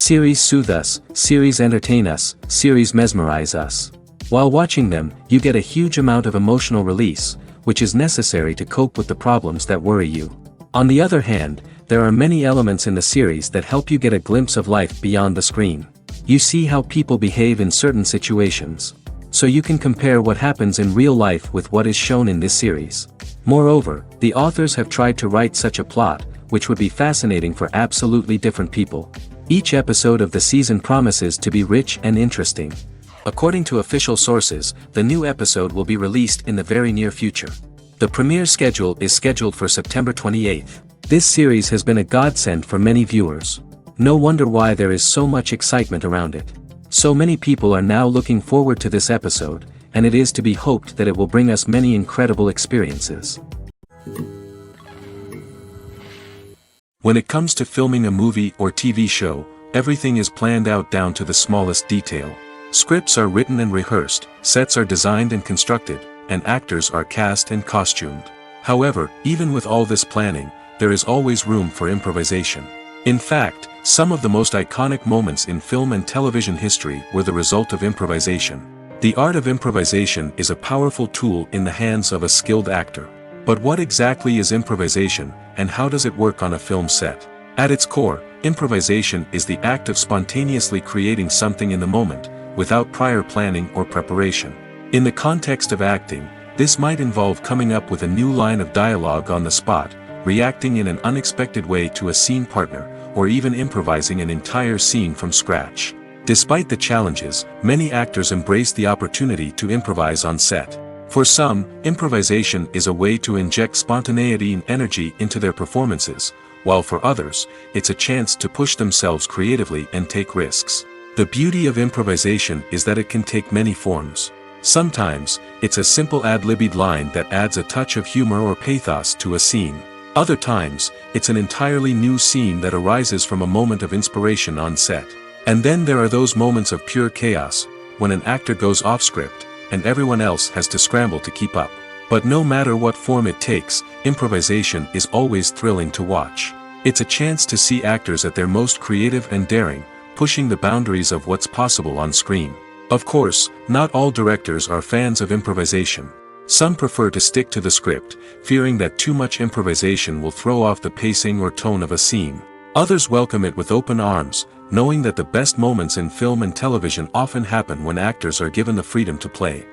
Series soothe us, series entertain us, series mesmerize us. While watching them, you get a huge amount of emotional release, which is necessary to cope with the problems that worry you. On the other hand, there are many elements in the series that help you get a glimpse of life beyond the screen. You see how people behave in certain situations. So you can compare what happens in real life with what is shown in this series. Moreover, the authors have tried to write such a plot, which would be fascinating for absolutely different people. Each episode of the season promises to be rich and interesting. According to official sources, the new episode will be released in the very near future. The premiere schedule is scheduled for September 28th. This series has been a godsend for many viewers. No wonder why there is so much excitement around it. So many people are now looking forward to this episode, and it is to be hoped that it will bring us many incredible experiences. When it comes to filming a movie or TV show, everything is planned out down to the smallest detail. Scripts are written and rehearsed, sets are designed and constructed, and actors are cast and costumed. However, even with all this planning, there is always room for improvisation. In fact, some of the most iconic moments in film and television history were the result of improvisation. The art of improvisation is a powerful tool in the hands of a skilled actor. But what exactly is improvisation, and how does it work on a film set? At its core, improvisation is the act of spontaneously creating something in the moment, without prior planning or preparation. In the context of acting, this might involve coming up with a new line of dialogue on the spot, reacting in an unexpected way to a scene partner, or even improvising an entire scene from scratch. Despite the challenges, many actors embrace the opportunity to improvise on set. For some, improvisation is a way to inject spontaneity and energy into their performances, while for others, it's a chance to push themselves creatively and take risks. The beauty of improvisation is that it can take many forms. Sometimes, it's a simple ad-libbed line that adds a touch of humor or pathos to a scene. Other times, it's an entirely new scene that arises from a moment of inspiration on set. And then there are those moments of pure chaos, when an actor goes off script, and everyone else has to scramble to keep up. But no matter what form it takes, improvisation is always thrilling to watch. It's a chance to see actors at their most creative and daring, pushing the boundaries of what's possible on screen. Of course, not all directors are fans of improvisation. Some prefer to stick to the script, fearing that too much improvisation will throw off the pacing or tone of a scene. Others welcome it with open arms, knowing that the best moments in film and television often happen when actors are given the freedom to play.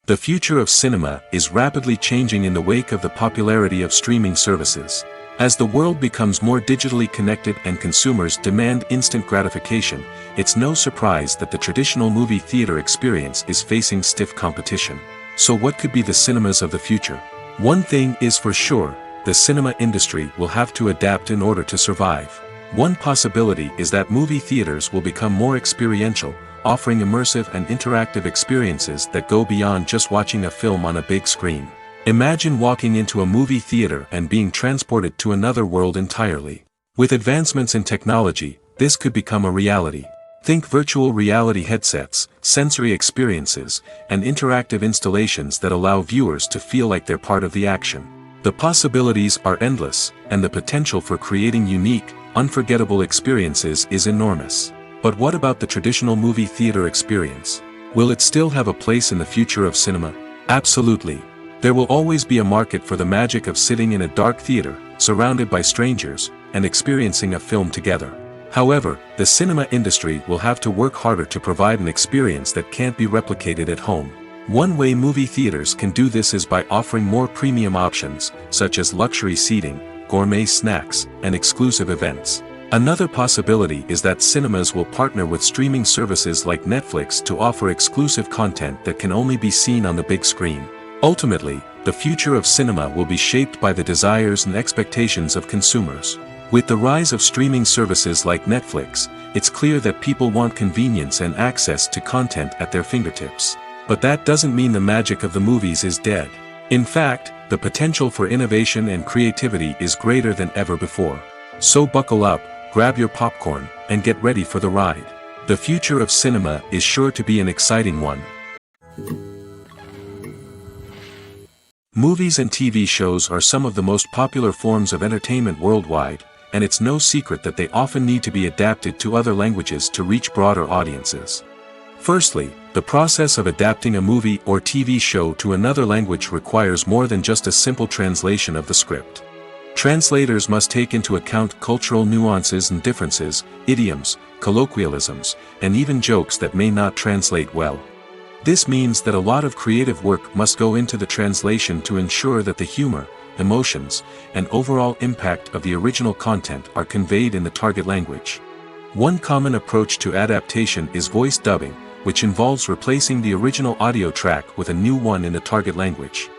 The future of cinema is rapidly changing in the wake of the popularity of streaming services. As the world becomes more digitally connected and consumers demand instant gratification, it's no surprise that the traditional movie theater experience is facing stiff competition. So what could be the cinemas of the future? One thing is for sure, the cinema industry will have to adapt in order to survive. One possibility is that movie theaters will become more experiential, offering immersive and interactive experiences that go beyond just watching a film on a big screen. Imagine walking into a movie theater and being transported to another world entirely. With advancements in technology, this could become a reality. Think virtual reality headsets, sensory experiences, and interactive installations that allow viewers to feel like they're part of the action. The possibilities are endless, and the potential for creating unique, unforgettable experiences is enormous. But what about the traditional movie theater experience? Will it still have a place in the future of cinema? Absolutely. There will always be a market for the magic of sitting in a dark theater, surrounded by strangers, and experiencing a film together. However, the cinema industry will have to work harder to provide an experience that can't be replicated at home. One way movie theaters can do this is by offering more premium options, such as luxury seating, gourmet snacks, and exclusive events. Another possibility is that cinemas will partner with streaming services like Netflix to offer exclusive content that can only be seen on the big screen. Ultimately, the future of cinema will be shaped by the desires and expectations of consumers. With the rise of streaming services like Netflix, it's clear that people want convenience and access to content at their fingertips. But that doesn't mean the magic of the movies is dead. In fact, the potential for innovation and creativity is greater than ever before. So buckle up, grab your popcorn, and get ready for the ride. The future of cinema is sure to be an exciting one. Movies and TV shows are some of the most popular forms of entertainment worldwide, and it's no secret that they often need to be adapted to other languages to reach broader audiences. Firstly, the process of adapting a movie or TV show to another language requires more than just a simple translation of the script. Translators must take into account cultural nuances and differences, idioms, colloquialisms, and even jokes that may not translate well. This means that a lot of creative work must go into the translation to ensure that the humor, emotions, and overall impact of the original content are conveyed in the target language. One common approach to adaptation is voice dubbing, which involves replacing the original audio track with a new one in the target language.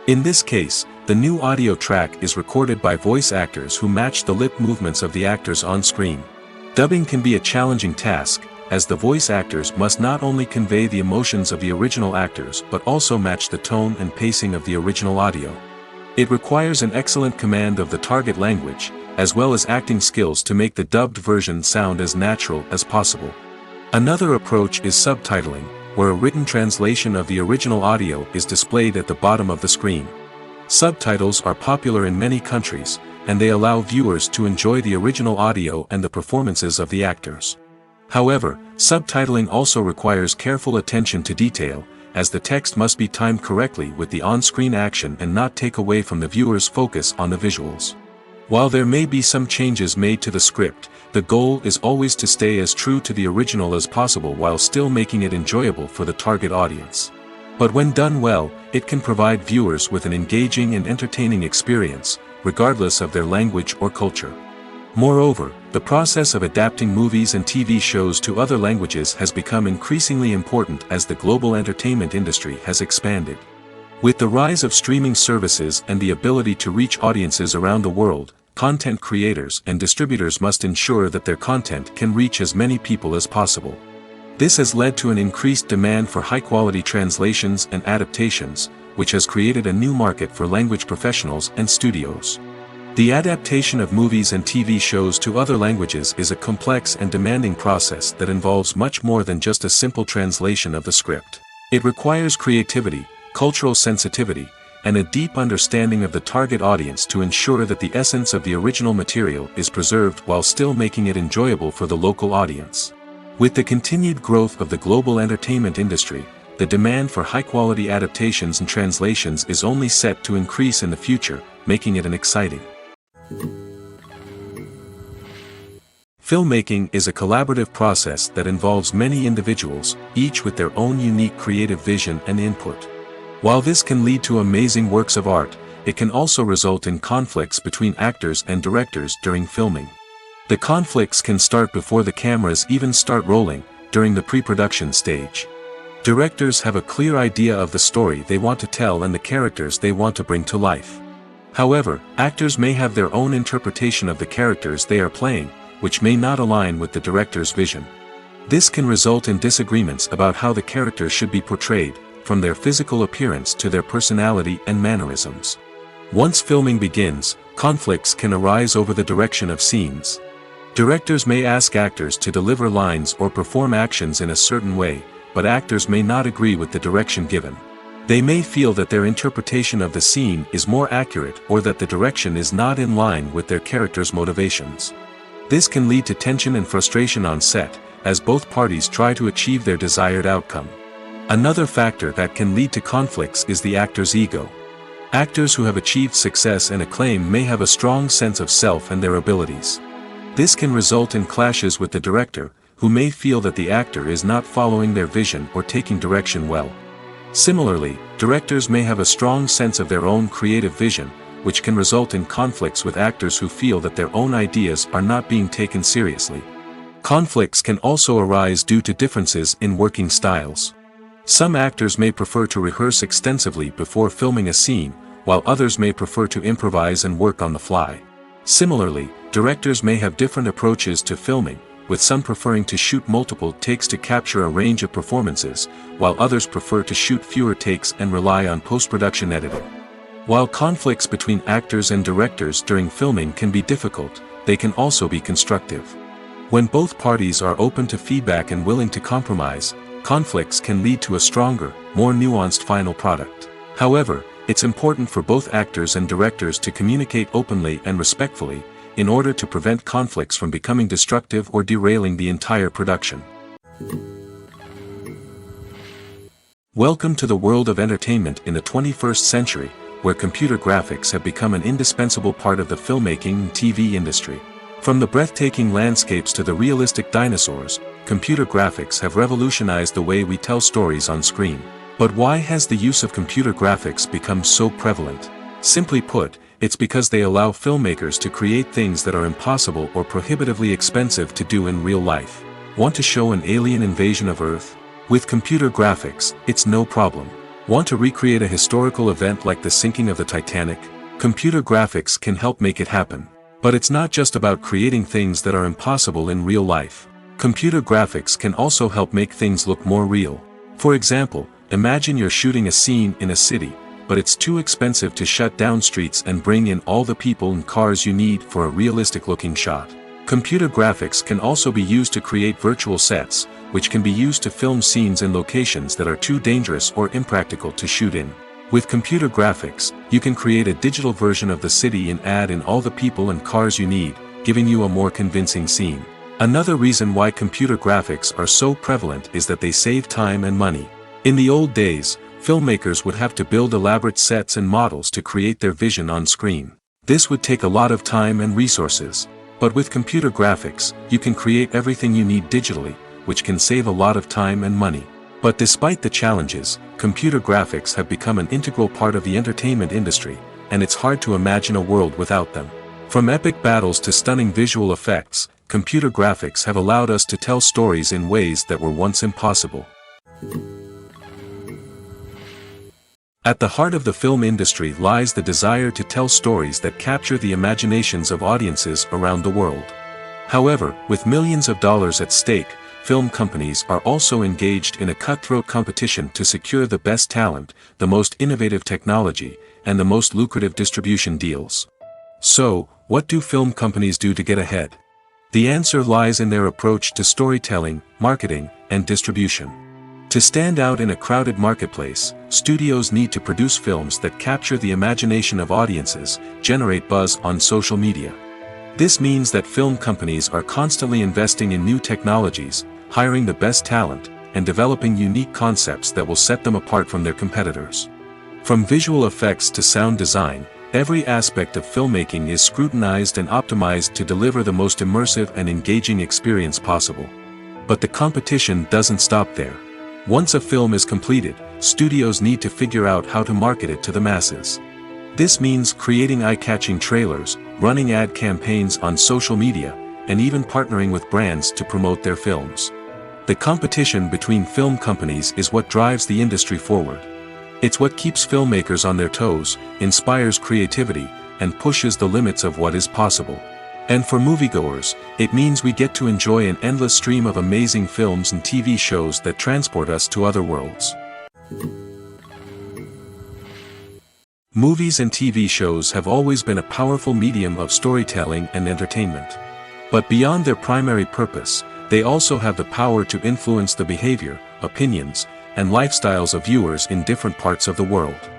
In this case, the new audio track is recorded by voice actors who match the lip movements of the actors on screen. Dubbing can be a challenging task, as the voice actors must not only convey the emotions of the original actors but also match the tone and pacing of the original audio. It requires an excellent command of the target language, as well as acting skills to make the dubbed version sound as natural as possible. Another approach is subtitling, where a written translation of the original audio is displayed at the bottom of the screen. Subtitles are popular in many countries, and they allow viewers to enjoy the original audio and the performances of the actors. However, subtitling also requires careful attention to detail, as the text must be timed correctly with the on-screen action and not take away from the viewer's focus on the visuals. While there may be some changes made to the script, the goal is always to stay as true to the original as possible while still making it enjoyable for the target audience. But when done well, it can provide viewers with an engaging and entertaining experience, regardless of their language or culture. Moreover, the process of adapting movies and TV shows to other languages has become increasingly important as the global entertainment industry has expanded. With the rise of streaming services and the ability to reach audiences around the world, content creators and distributors must ensure that their content can reach as many people as possible. This has led to an increased demand for high-quality translations and adaptations, which has created a new market for language professionals and studios. The adaptation of movies and TV shows to other languages is a complex and demanding process that involves much more than just a simple translation of the script. It requires creativity, cultural sensitivity, and a deep understanding of the target audience to ensure that the essence of the original material is preserved while still making it enjoyable for the local audience. With the continued growth of the global entertainment industry, the demand for high-quality adaptations and translations is only set to increase in the future, making it an exciting. Filmmaking is a collaborative process that involves many individuals, each with their own unique creative vision and input. While this can lead to amazing works of art, it can also result in conflicts between actors and directors during filming. The conflicts can start before the cameras even start rolling, during the pre-production stage. Directors have a clear idea of the story they want to tell and the characters they want to bring to life. However, actors may have their own interpretation of the characters they are playing, which may not align with the director's vision. This can result in disagreements about how the characters should be portrayed, from their physical appearance to their personality and mannerisms. Once filming begins, conflicts can arise over the direction of scenes. Directors may ask actors to deliver lines or perform actions in a certain way, but actors may not agree with the direction given. They may feel that their interpretation of the scene is more accurate or that the direction is not in line with their character's motivations. This can lead to tension and frustration on set, as both parties try to achieve their desired outcome. Another factor that can lead to conflicts is the actor's ego. Actors who have achieved success and acclaim may have a strong sense of self and their abilities. This can result in clashes with the director, who may feel that the actor is not following their vision or taking direction well. Similarly, directors may have a strong sense of their own creative vision, which can result in conflicts with actors who feel that their own ideas are not being taken seriously. Conflicts can also arise due to differences in working styles. Some actors may prefer to rehearse extensively before filming a scene, while others may prefer to improvise and work on the fly. Similarly, directors may have different approaches to filming, with some preferring to shoot multiple takes to capture a range of performances, while others prefer to shoot fewer takes and rely on post-production editing. While conflicts between actors and directors during filming can be difficult, they can also be constructive. When both parties are open to feedback and willing to compromise, conflicts can lead to a stronger, more nuanced final product. However, it's important for both actors and directors to communicate openly and respectfully, in order to prevent conflicts from becoming destructive or derailing the entire production. Welcome to the world of entertainment in the 21st century, where computer graphics have become an indispensable part of the filmmaking and TV industry. From the breathtaking landscapes to the realistic dinosaurs, computer graphics have revolutionized the way we tell stories on screen. But why has the use of computer graphics become so prevalent? Simply put, it's because they allow filmmakers to create things that are impossible or prohibitively expensive to do in real life. Want to show an alien invasion of Earth? With computer graphics, it's no problem. Want to recreate a historical event like the sinking of the Titanic? Computer graphics can help make it happen. But it's not just about creating things that are impossible in real life. Computer graphics can also help make things look more real. For example, imagine you're shooting a scene in a city, but it's too expensive to shut down streets and bring in all the people and cars you need for a realistic-looking shot. Computer graphics can also be used to create virtual sets, which can be used to film scenes in locations that are too dangerous or impractical to shoot in. With computer graphics, you can create a digital version of the city and add in all the people and cars you need, giving you a more convincing scene. Another reason why computer graphics are so prevalent is that they save time and money. In the old days, filmmakers would have to build elaborate sets and models to create their vision on screen. This would take a lot of time and resources. But with computer graphics, you can create everything you need digitally, which can save a lot of time and money. But despite the challenges, computer graphics have become an integral part of the entertainment industry, and it's hard to imagine a world without them. From epic battles to stunning visual effects, computer graphics have allowed us to tell stories in ways that were once impossible. At the heart of the film industry lies the desire to tell stories that capture the imaginations of audiences around the world. However, with millions of dollars at stake, film companies are also engaged in a cutthroat competition to secure the best talent, the most innovative technology, and the most lucrative distribution deals. So, what do film companies do to get ahead? The answer lies in their approach to storytelling, marketing, and distribution. To stand out in a crowded marketplace, studios need to produce films that capture the imagination of audiences, generate buzz on social media. This means that film companies are constantly investing in new technologies, hiring the best talent, and developing unique concepts that will set them apart from their competitors. From visual effects to sound design, every aspect of filmmaking is scrutinized and optimized to deliver the most immersive and engaging experience possible. But the competition doesn't stop there. Once a film is completed, studios need to figure out how to market it to the masses. This means creating eye-catching trailers, running ad campaigns on social media, and even partnering with brands to promote their films. The competition between film companies is what drives the industry forward. It's what keeps filmmakers on their toes, inspires creativity, and pushes the limits of what is possible. And for moviegoers, it means we get to enjoy an endless stream of amazing films and TV shows that transport us to other worlds. Movies and TV shows have always been a powerful medium of storytelling and entertainment. But beyond their primary purpose, they also have the power to influence the behavior, opinions, and lifestyles of viewers in different parts of the world.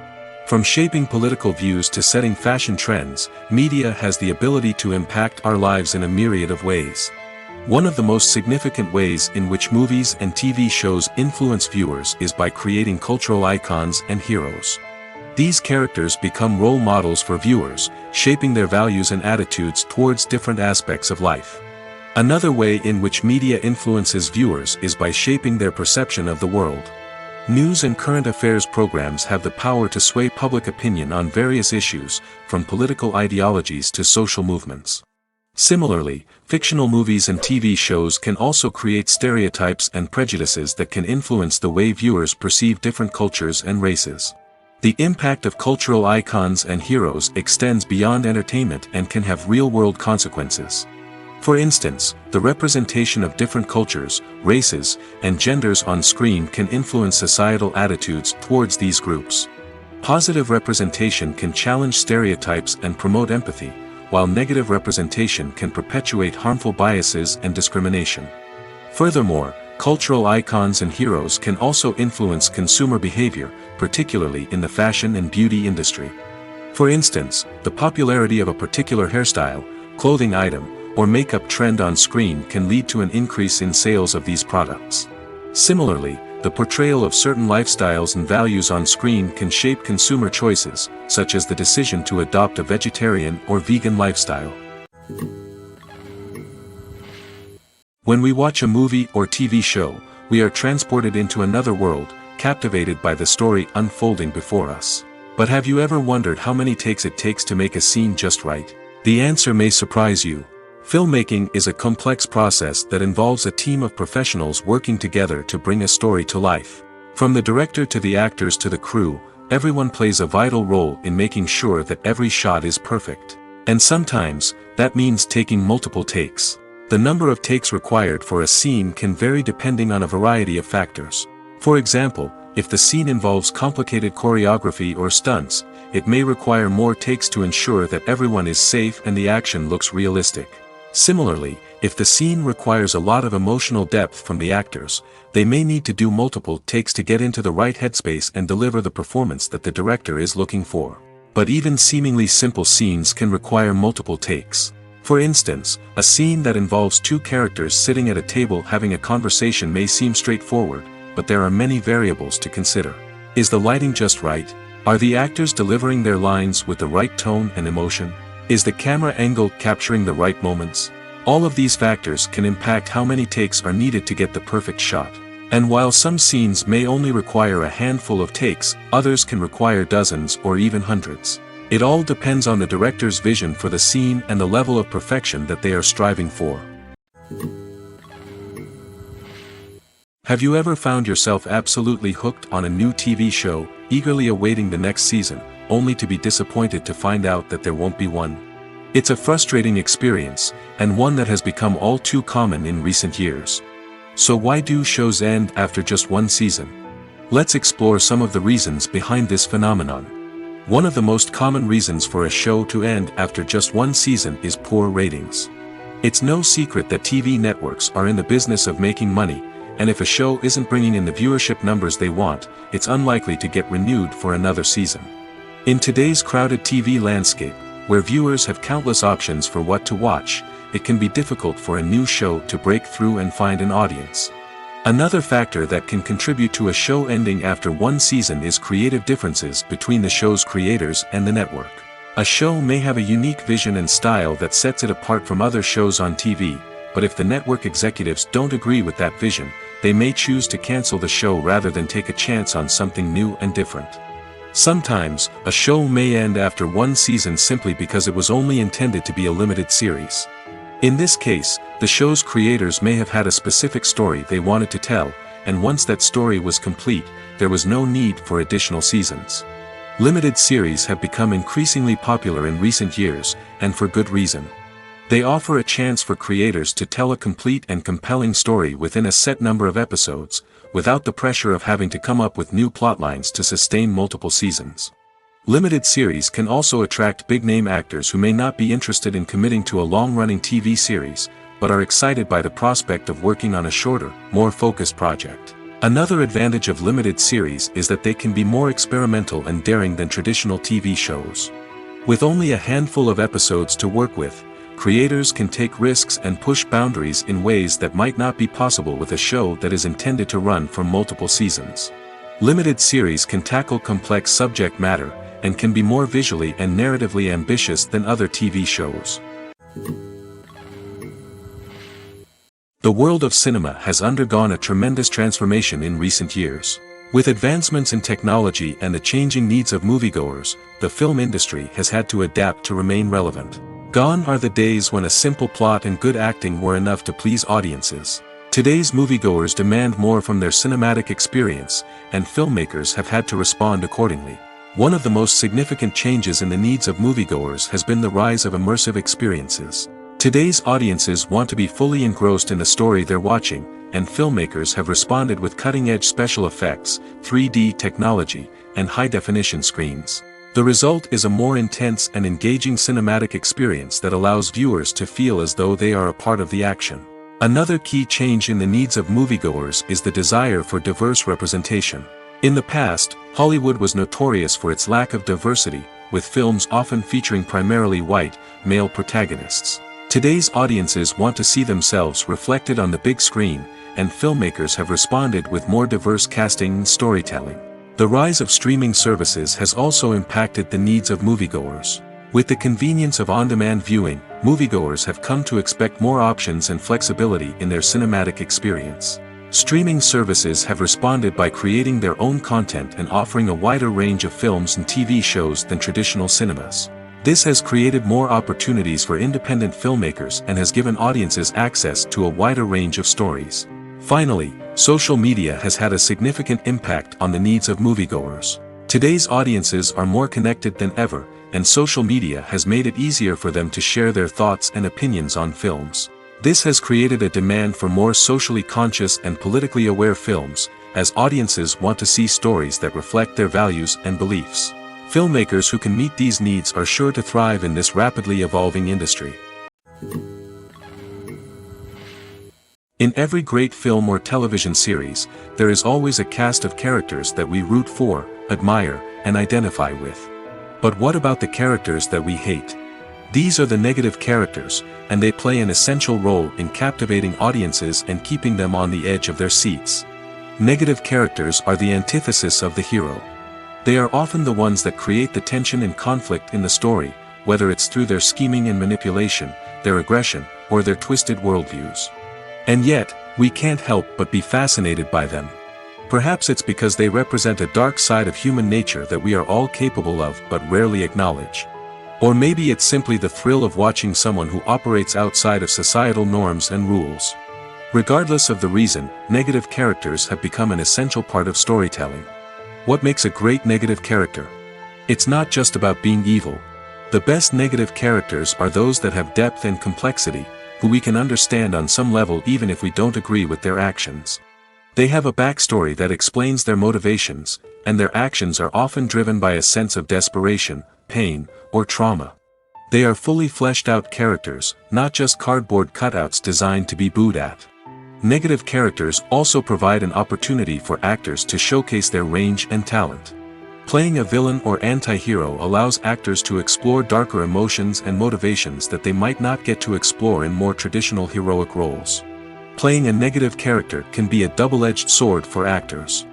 From shaping political views to setting fashion trends, media has the ability to impact our lives in a myriad of ways. One of the most significant ways in which movies and TV shows influence viewers is by creating cultural icons and heroes. These characters become role models for viewers, shaping their values and attitudes towards different aspects of life. Another way in which media influences viewers is by shaping their perception of the world. News and current affairs programs have the power to sway public opinion on various issues, from political ideologies to social movements. Similarly, fictional movies and TV shows can also create stereotypes and prejudices that can influence the way viewers perceive different cultures and races. The impact of cultural icons and heroes extends beyond entertainment and can have real-world consequences. For instance, the representation of different cultures, races, and genders on screen can influence societal attitudes towards these groups. Positive representation can challenge stereotypes and promote empathy, while negative representation can perpetuate harmful biases and discrimination. Furthermore, cultural icons and heroes can also influence consumer behavior, particularly in the fashion and beauty industry. For instance, the popularity of a particular hairstyle, clothing item, or makeup trend on screen can lead to an increase in sales of these products. Similarly, the portrayal of certain lifestyles and values on screen can shape consumer choices, such as the decision to adopt a vegetarian or vegan lifestyle. When we watch a movie or TV show, we are transported into another world, captivated by the story unfolding before us. But have you ever wondered how many takes it takes to make a scene just right? The answer may surprise you. Filmmaking is a complex process that involves a team of professionals working together to bring a story to life. From the director to the actors to the crew, everyone plays a vital role in making sure that every shot is perfect. And sometimes, that means taking multiple takes. The number of takes required for a scene can vary depending on a variety of factors. For example, if the scene involves complicated choreography or stunts, it may require more takes to ensure that everyone is safe and the action looks realistic. Similarly, if the scene requires a lot of emotional depth from the actors, they may need to do multiple takes to get into the right headspace and deliver the performance that the director is looking for. But even seemingly simple scenes can require multiple takes. For instance, a scene that involves two characters sitting at a table having a conversation may seem straightforward, but there are many variables to consider. Is the lighting just right? Are the actors delivering their lines with the right tone and emotion? Is the camera angle capturing the right moments? All of these factors can impact how many takes are needed to get the perfect shot. And while some scenes may only require a handful of takes, others can require dozens or even hundreds. It all depends on the director's vision for the scene and the level of perfection that they are striving for. Have you ever found yourself absolutely hooked on a new TV show, eagerly awaiting the next season, only to be disappointed to find out that there won't be one? It's a frustrating experience, and one that has become all too common in recent years. So why do shows end after just one season? Let's explore some of the reasons behind this phenomenon. One of the most common reasons for a show to end after just one season is poor ratings. It's no secret that TV networks are in the business of making money, and if a show isn't bringing in the viewership numbers they want, it's unlikely to get renewed for another season. In today's crowded TV landscape, where viewers have countless options for what to watch, it can be difficult for a new show to break through and find an audience. Another factor that can contribute to a show ending after one season is creative differences between the show's creators and the network. A show may have a unique vision and style that sets it apart from other shows on TV, but if the network executives don't agree with that vision, they may choose to cancel the show rather than take a chance on something new and different. Sometimes, a show may end after one season simply because it was only intended to be a limited series. In this case, the show's creators may have had a specific story they wanted to tell, and once that story was complete, there was no need for additional seasons. Limited series have become increasingly popular in recent years, and for good reason. They offer a chance for creators to tell a complete and compelling story within a set number of episodes, without the pressure of having to come up with new plotlines to sustain multiple seasons. Limited series can also attract big-name actors who may not be interested in committing to a long-running TV series, but are excited by the prospect of working on a shorter, more focused project. Another advantage of limited series is that they can be more experimental and daring than traditional TV shows. With only a handful of episodes to work with, creators can take risks and push boundaries in ways that might not be possible with a show that is intended to run for multiple seasons. Limited series can tackle complex subject matter, and can be more visually and narratively ambitious than other TV shows. The world of cinema has undergone a tremendous transformation in recent years. With advancements in technology and the changing needs of moviegoers, the film industry has had to adapt to remain relevant. Gone are the days when a simple plot and good acting were enough to please audiences. Today's moviegoers demand more from their cinematic experience, and filmmakers have had to respond accordingly. One of the most significant changes in the needs of moviegoers has been the rise of immersive experiences. Today's audiences want to be fully engrossed in the story they're watching, and filmmakers have responded with cutting-edge special effects, 3D technology, and high-definition screens. The result is a more intense and engaging cinematic experience that allows viewers to feel as though they are a part of the action. Another key change in the needs of moviegoers is the desire for diverse representation. In the past, Hollywood was notorious for its lack of diversity, with films often featuring primarily white, male protagonists. Today's audiences want to see themselves reflected on the big screen, and filmmakers have responded with more diverse casting and storytelling. The rise of streaming services has also impacted the needs of moviegoers. With the convenience of on-demand viewing, moviegoers have come to expect more options and flexibility in their cinematic experience. Streaming services have responded by creating their own content and offering a wider range of films and TV shows than traditional cinemas. This has created more opportunities for independent filmmakers and has given audiences access to a wider range of stories. Finally, social media has had a significant impact on the needs of moviegoers. Today's audiences are more connected than ever, and social media has made it easier for them to share their thoughts and opinions on films. This has created a demand for more socially conscious and politically aware films, as audiences want to see stories that reflect their values and beliefs. Filmmakers who can meet these needs are sure to thrive in this rapidly evolving industry. In every great film or television series, there is always a cast of characters that we root for, admire, and identify with. But what about the characters that we hate? These are the negative characters, and they play an essential role in captivating audiences and keeping them on the edge of their seats. Negative characters are the antithesis of the hero. They are often the ones that create the tension and conflict in the story, whether it's through their scheming and manipulation, their aggression, or their twisted worldviews. And yet, we can't help but be fascinated by them. Perhaps it's because they represent a dark side of human nature that we are all capable of but rarely acknowledge. Or maybe it's simply the thrill of watching someone who operates outside of societal norms and rules. Regardless of the reason, negative characters have become an essential part of storytelling. What makes a great negative character? It's not just about being evil. The best negative characters are those that have depth and complexity, who we can understand on some level even if we don't agree with their actions. They have a backstory that explains their motivations, and their actions are often driven by a sense of desperation, pain, or trauma. They are fully fleshed out characters, not just cardboard cutouts designed to be booed at. Negative characters also provide an opportunity for actors to showcase their range and talent. Playing a villain or anti-hero allows actors to explore darker emotions and motivations that they might not get to explore in more traditional heroic roles. Playing a negative character can be a double-edged sword for actors.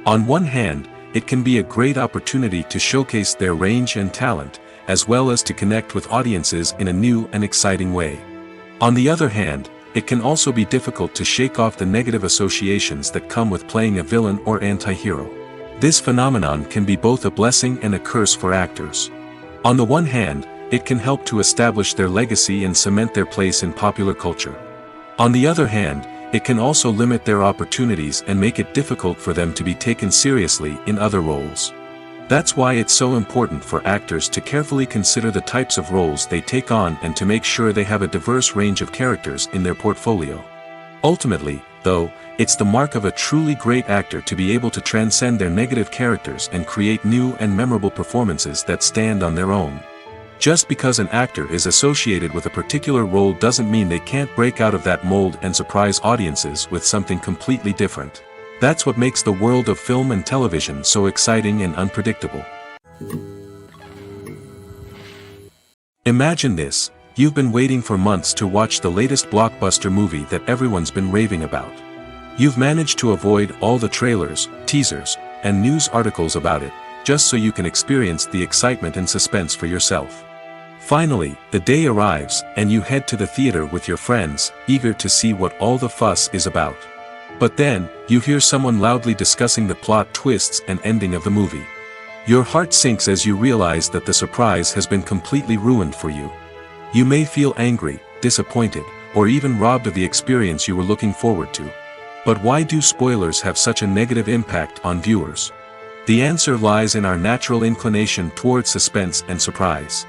On one hand, it can be a great opportunity to showcase their range and talent, as well as to connect with audiences in a new and exciting way. On the other hand, it can also be difficult to shake off the negative associations that come with playing a villain or anti-hero. This phenomenon can be both a blessing and a curse for actors. On the one hand, it can help to establish their legacy and cement their place in popular culture. On the other hand, it can also limit their opportunities and make it difficult for them to be taken seriously in other roles. That's why it's so important for actors to carefully consider the types of roles they take on and to make sure they have a diverse range of characters in their portfolio. Ultimately, though, it's the mark of a truly great actor to be able to transcend their negative characters and create new and memorable performances that stand on their own. Just because an actor is associated with a particular role doesn't mean they can't break out of that mold and surprise audiences with something completely different. That's what makes the world of film and television so exciting and unpredictable. Imagine this: you've been waiting for months to watch the latest blockbuster movie that everyone's been raving about. You've managed to avoid all the trailers, teasers, and news articles about it, just so you can experience the excitement and suspense for yourself. Finally, the day arrives, and you head to the theater with your friends, eager to see what all the fuss is about. But then, you hear someone loudly discussing the plot twists and ending of the movie. Your heart sinks as you realize that the surprise has been completely ruined for you. You may feel angry, disappointed, or even robbed of the experience you were looking forward to. But why do spoilers have such a negative impact on viewers? The answer lies in our natural inclination towards suspense and surprise.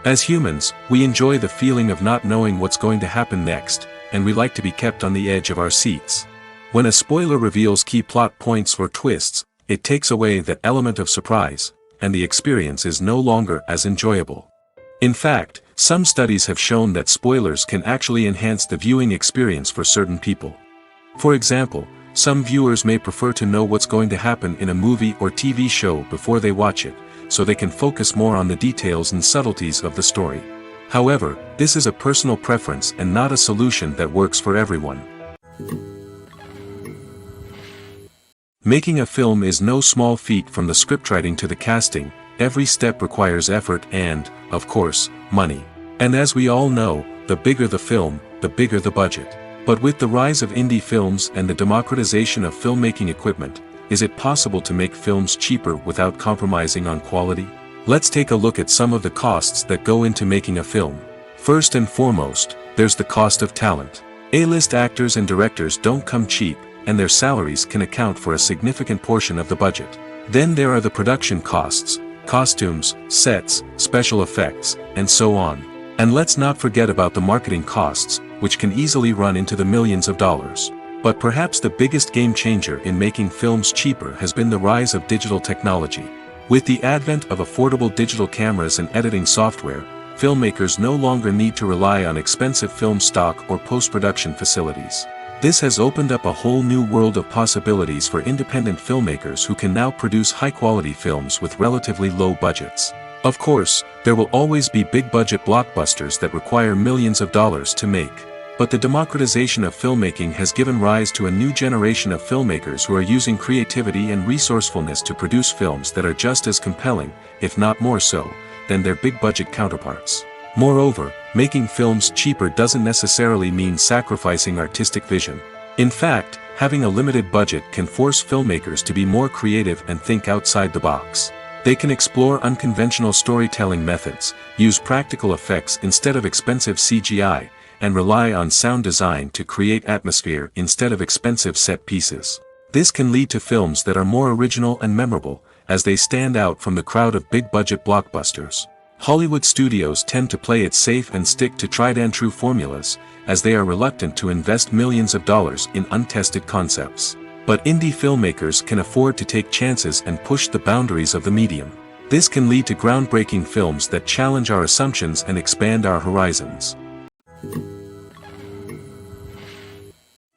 As humans, we enjoy the feeling of not knowing what's going to happen next, and we like to be kept on the edge of our seats. When a spoiler reveals key plot points or twists, it takes away that element of surprise, and the experience is no longer as enjoyable. In fact, some studies have shown that spoilers can actually enhance the viewing experience for certain people. For example, some viewers may prefer to know what's going to happen in a movie or TV show before they watch it, so they can focus more on the details and subtleties of the story. However, this is a personal preference and not a solution that works for everyone. Making a film is no small feat. From the scriptwriting to the casting, every step requires effort and, of course, money. And as we all know, the bigger the film, the bigger the budget. But with the rise of indie films and the democratization of filmmaking equipment, is it possible to make films cheaper without compromising on quality? Let's take a look at some of the costs that go into making a film. First and foremost, there's the cost of talent. A-list actors and directors don't come cheap, and their salaries can account for a significant portion of the budget. Then there are the production costs, costumes, sets, special effects, and so on. And let's not forget about the marketing costs, which can easily run into the millions of dollars. But perhaps the biggest game changer in making films cheaper has been the rise of digital technology. With the advent of affordable digital cameras and editing software, filmmakers no longer need to rely on expensive film stock or post-production facilities. This has opened up a whole new world of possibilities for independent filmmakers who can now produce high-quality films with relatively low budgets. Of course, there will always be big-budget blockbusters that require millions of dollars to make. But the democratization of filmmaking has given rise to a new generation of filmmakers who are using creativity and resourcefulness to produce films that are just as compelling, if not more so, than their big-budget counterparts. Moreover, making films cheaper doesn't necessarily mean sacrificing artistic vision. In fact, having a limited budget can force filmmakers to be more creative and think outside the box. They can explore unconventional storytelling methods, use practical effects instead of expensive CGI, and rely on sound design to create atmosphere instead of expensive set pieces. This can lead to films that are more original and memorable, as they stand out from the crowd of big-budget blockbusters. Hollywood studios tend to play it safe and stick to tried-and-true formulas, as they are reluctant to invest millions of dollars in untested concepts. But indie filmmakers can afford to take chances and push the boundaries of the medium. This can lead to groundbreaking films that challenge our assumptions and expand our horizons.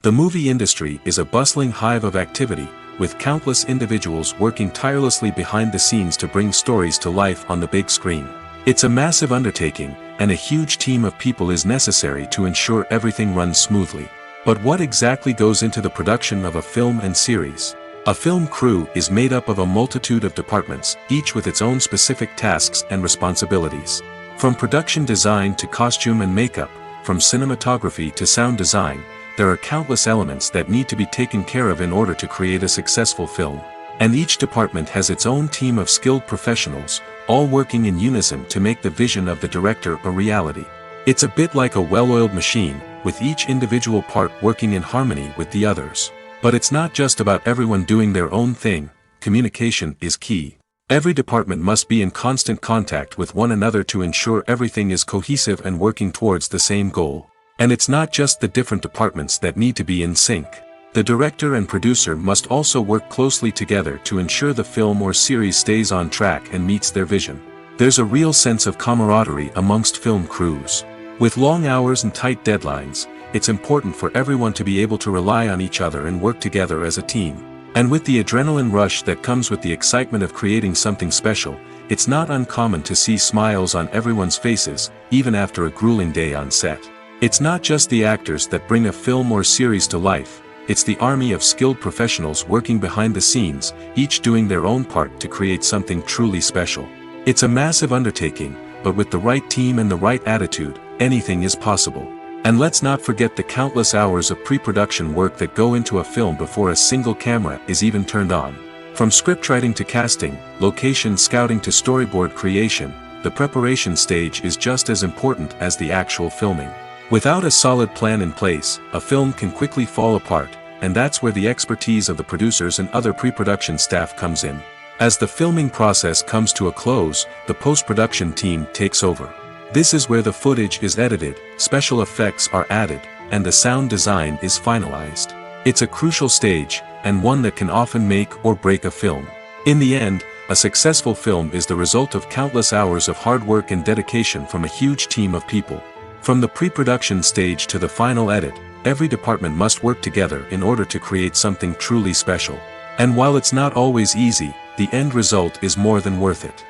The movie industry is a bustling hive of activity, with countless individuals working tirelessly behind the scenes to bring stories to life on the big screen. It's a massive undertaking, and a huge team of people is necessary to ensure everything runs smoothly. But what exactly goes into the production of a film and series? A film crew is made up of a multitude of departments, each with its own specific tasks and responsibilities. From production design to costume and makeup, from cinematography to sound design, there are countless elements that need to be taken care of in order to create a successful film. And each department has its own team of skilled professionals, all working in unison to make the vision of the director a reality. It's a bit like a well-oiled machine, with each individual part working in harmony with the others. But it's not just about everyone doing their own thing. Communication is key. Every department must be in constant contact with one another to ensure everything is cohesive and working towards the same goal. And it's not just the different departments that need to be in sync. The director and producer must also work closely together to ensure the film or series stays on track and meets their vision. There's a real sense of camaraderie amongst film crews. With long hours and tight deadlines, it's important for everyone to be able to rely on each other and work together as a team. And with the adrenaline rush that comes with the excitement of creating something special, it's not uncommon to see smiles on everyone's faces, even after a grueling day on set. It's not just the actors that bring a film or series to life. It's the army of skilled professionals working behind the scenes, each doing their own part to create something truly special. It's a massive undertaking, but with the right team and the right attitude, anything is possible. And let's not forget the countless hours of pre-production work that go into a film before a single camera is even turned on. From scriptwriting to casting, location scouting to storyboard creation, the preparation stage is just as important as the actual filming. Without a solid plan in place, a film can quickly fall apart, and that's where the expertise of the producers and other pre-production staff comes in. As the filming process comes to a close, the post-production team takes over. This is where the footage is edited, special effects are added, and the sound design is finalized. It's a crucial stage, and one that can often make or break a film. In the end, a successful film is the result of countless hours of hard work and dedication from a huge team of people. From the pre-production stage to the final edit, every department must work together in order to create something truly special. And while it's not always easy, the end result is more than worth it.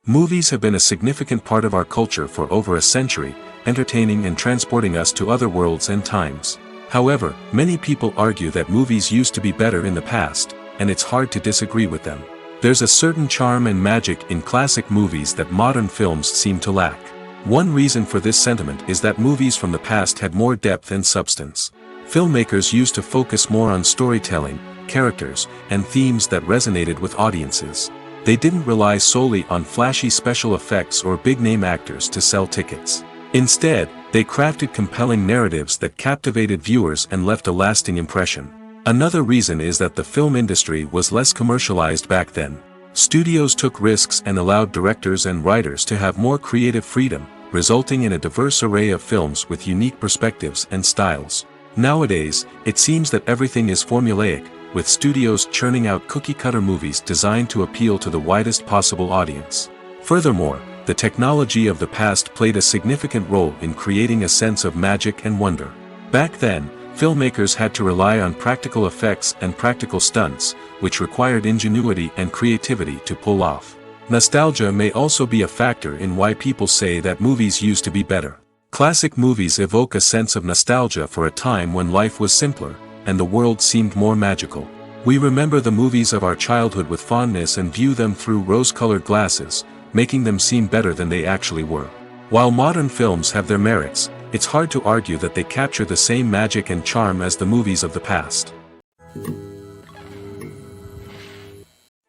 Movies have been a significant part of our culture for over a century, entertaining and transporting us to other worlds and times. However, many people argue that movies used to be better in the past, and it's hard to disagree with them. There's a certain charm and magic in classic movies that modern films seem to lack. One reason for this sentiment is that movies from the past had more depth and substance. Filmmakers used to focus more on storytelling, characters, and themes that resonated with audiences. They didn't rely solely on flashy special effects or big-name actors to sell tickets. Instead, they crafted compelling narratives that captivated viewers and left a lasting impression. Another reason is that the film industry was less commercialized back then. Studios took risks and allowed directors and writers to have more creative freedom, resulting in a diverse array of films with unique perspectives and styles. Nowadays, it seems that everything is formulaic, with studios churning out cookie-cutter movies designed to appeal to the widest possible audience. Furthermore, the technology of the past played a significant role in creating a sense of magic and wonder. Back then, filmmakers had to rely on practical effects and practical stunts, which required ingenuity and creativity to pull off. Nostalgia may also be a factor in why people say that movies used to be better. Classic movies evoke a sense of nostalgia for a time when life was simpler, and the world seemed more magical. We remember the movies of our childhood with fondness and view them through rose-colored glasses, making them seem better than they actually were. While modern films have their merits, it's hard to argue that they capture the same magic and charm as the movies of the past.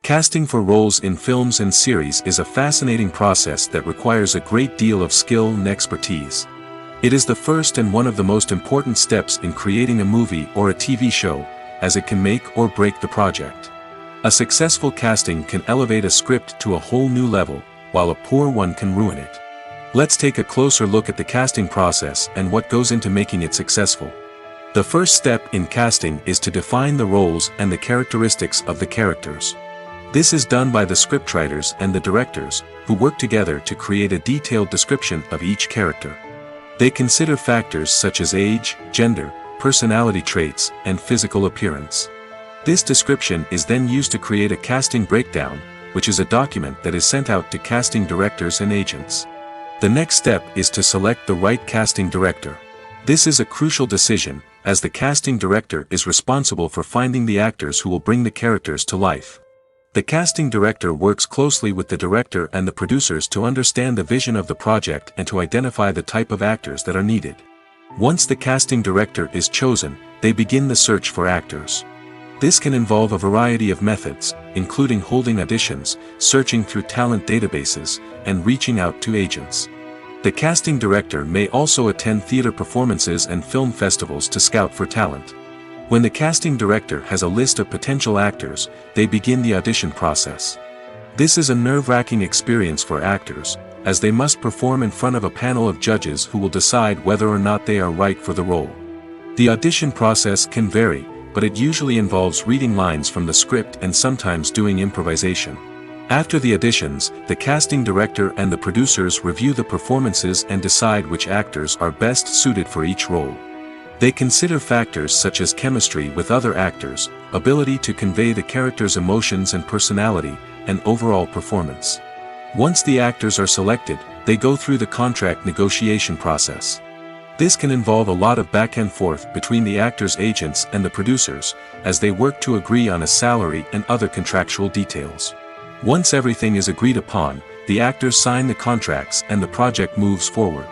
Casting for roles in films and series is a fascinating process that requires a great deal of skill and expertise. It is the first and one of the most important steps in creating a movie or a TV show, as it can make or break the project. A successful casting can elevate a script to a whole new level, while a poor one can ruin it. Let's take a closer look at the casting process and what goes into making it successful. The first step in casting is to define the roles and the characteristics of the characters. This is done by the scriptwriters and the directors, who work together to create a detailed description of each character. They consider factors such as age, gender, personality traits, and physical appearance. This description is then used to create a casting breakdown, which is a document that is sent out to casting directors and agents. The next step is to select the right casting director. This is a crucial decision, as the casting director is responsible for finding the actors who will bring the characters to life. The casting director works closely with the director and the producers to understand the vision of the project and to identify the type of actors that are needed. Once the casting director is chosen, they begin the search for actors. This can involve a variety of methods, including holding auditions, searching through talent databases, and reaching out to agents. The casting director may also attend theater performances and film festivals to scout for talent. When the casting director has a list of potential actors, they begin the audition process. This is a nerve-wracking experience for actors, as they must perform in front of a panel of judges who will decide whether or not they are right for the role. The audition process can vary, but it usually involves reading lines from the script and sometimes doing improvisation. After the auditions, the casting director and the producers review the performances and decide which actors are best suited for each role. They consider factors such as chemistry with other actors, ability to convey the character's emotions and personality, and overall performance. Once the actors are selected, they go through the contract negotiation process. This can involve a lot of back and forth between the actors' agents and the producers, as they work to agree on a salary and other contractual details. Once everything is agreed upon, the actors sign the contracts and the project moves forward.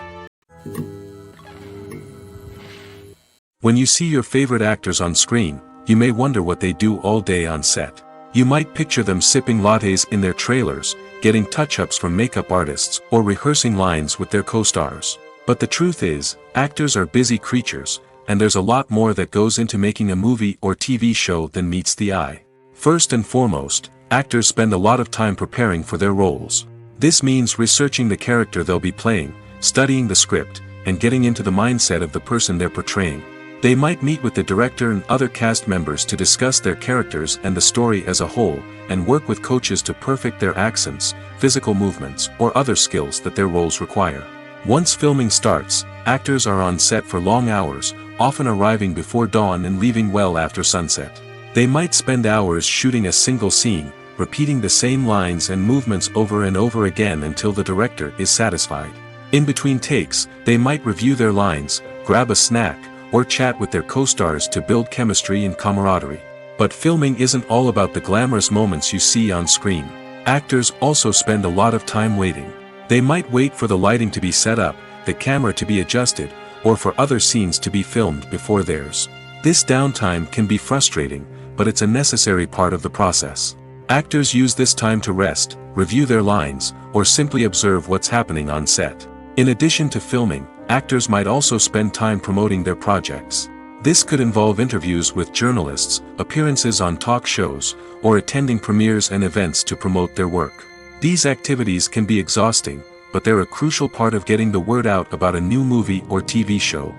When you see your favorite actors on screen, you may wonder what they do all day on set. You might picture them sipping lattes in their trailers, getting touch-ups from makeup artists, or rehearsing lines with their co-stars. But the truth is, actors are busy creatures, and there's a lot more that goes into making a movie or TV show than meets the eye. First and foremost, actors spend a lot of time preparing for their roles. This means researching the character they'll be playing, studying the script, and getting into the mindset of the person they're portraying. They might meet with the director and other cast members to discuss their characters and the story as a whole, and work with coaches to perfect their accents, physical movements, or other skills that their roles require. Once filming starts, actors are on set for long hours, often arriving before dawn and leaving well after sunset. They might spend hours shooting a single scene, repeating the same lines and movements over and over again until the director is satisfied. In between takes, they might review their lines, grab a snack, or chat with their co-stars to build chemistry and camaraderie. But filming isn't all about the glamorous moments you see on screen. Actors also spend a lot of time waiting. They might wait for the lighting to be set up, the camera to be adjusted, or for other scenes to be filmed before theirs. This downtime can be frustrating, but it's a necessary part of the process. Actors use this time to rest, review their lines, or simply observe what's happening on set. In addition to filming, actors might also spend time promoting their projects. This could involve interviews with journalists, appearances on talk shows, or attending premieres and events to promote their work. These activities can be exhausting, but they're a crucial part of getting the word out about a new movie or TV show.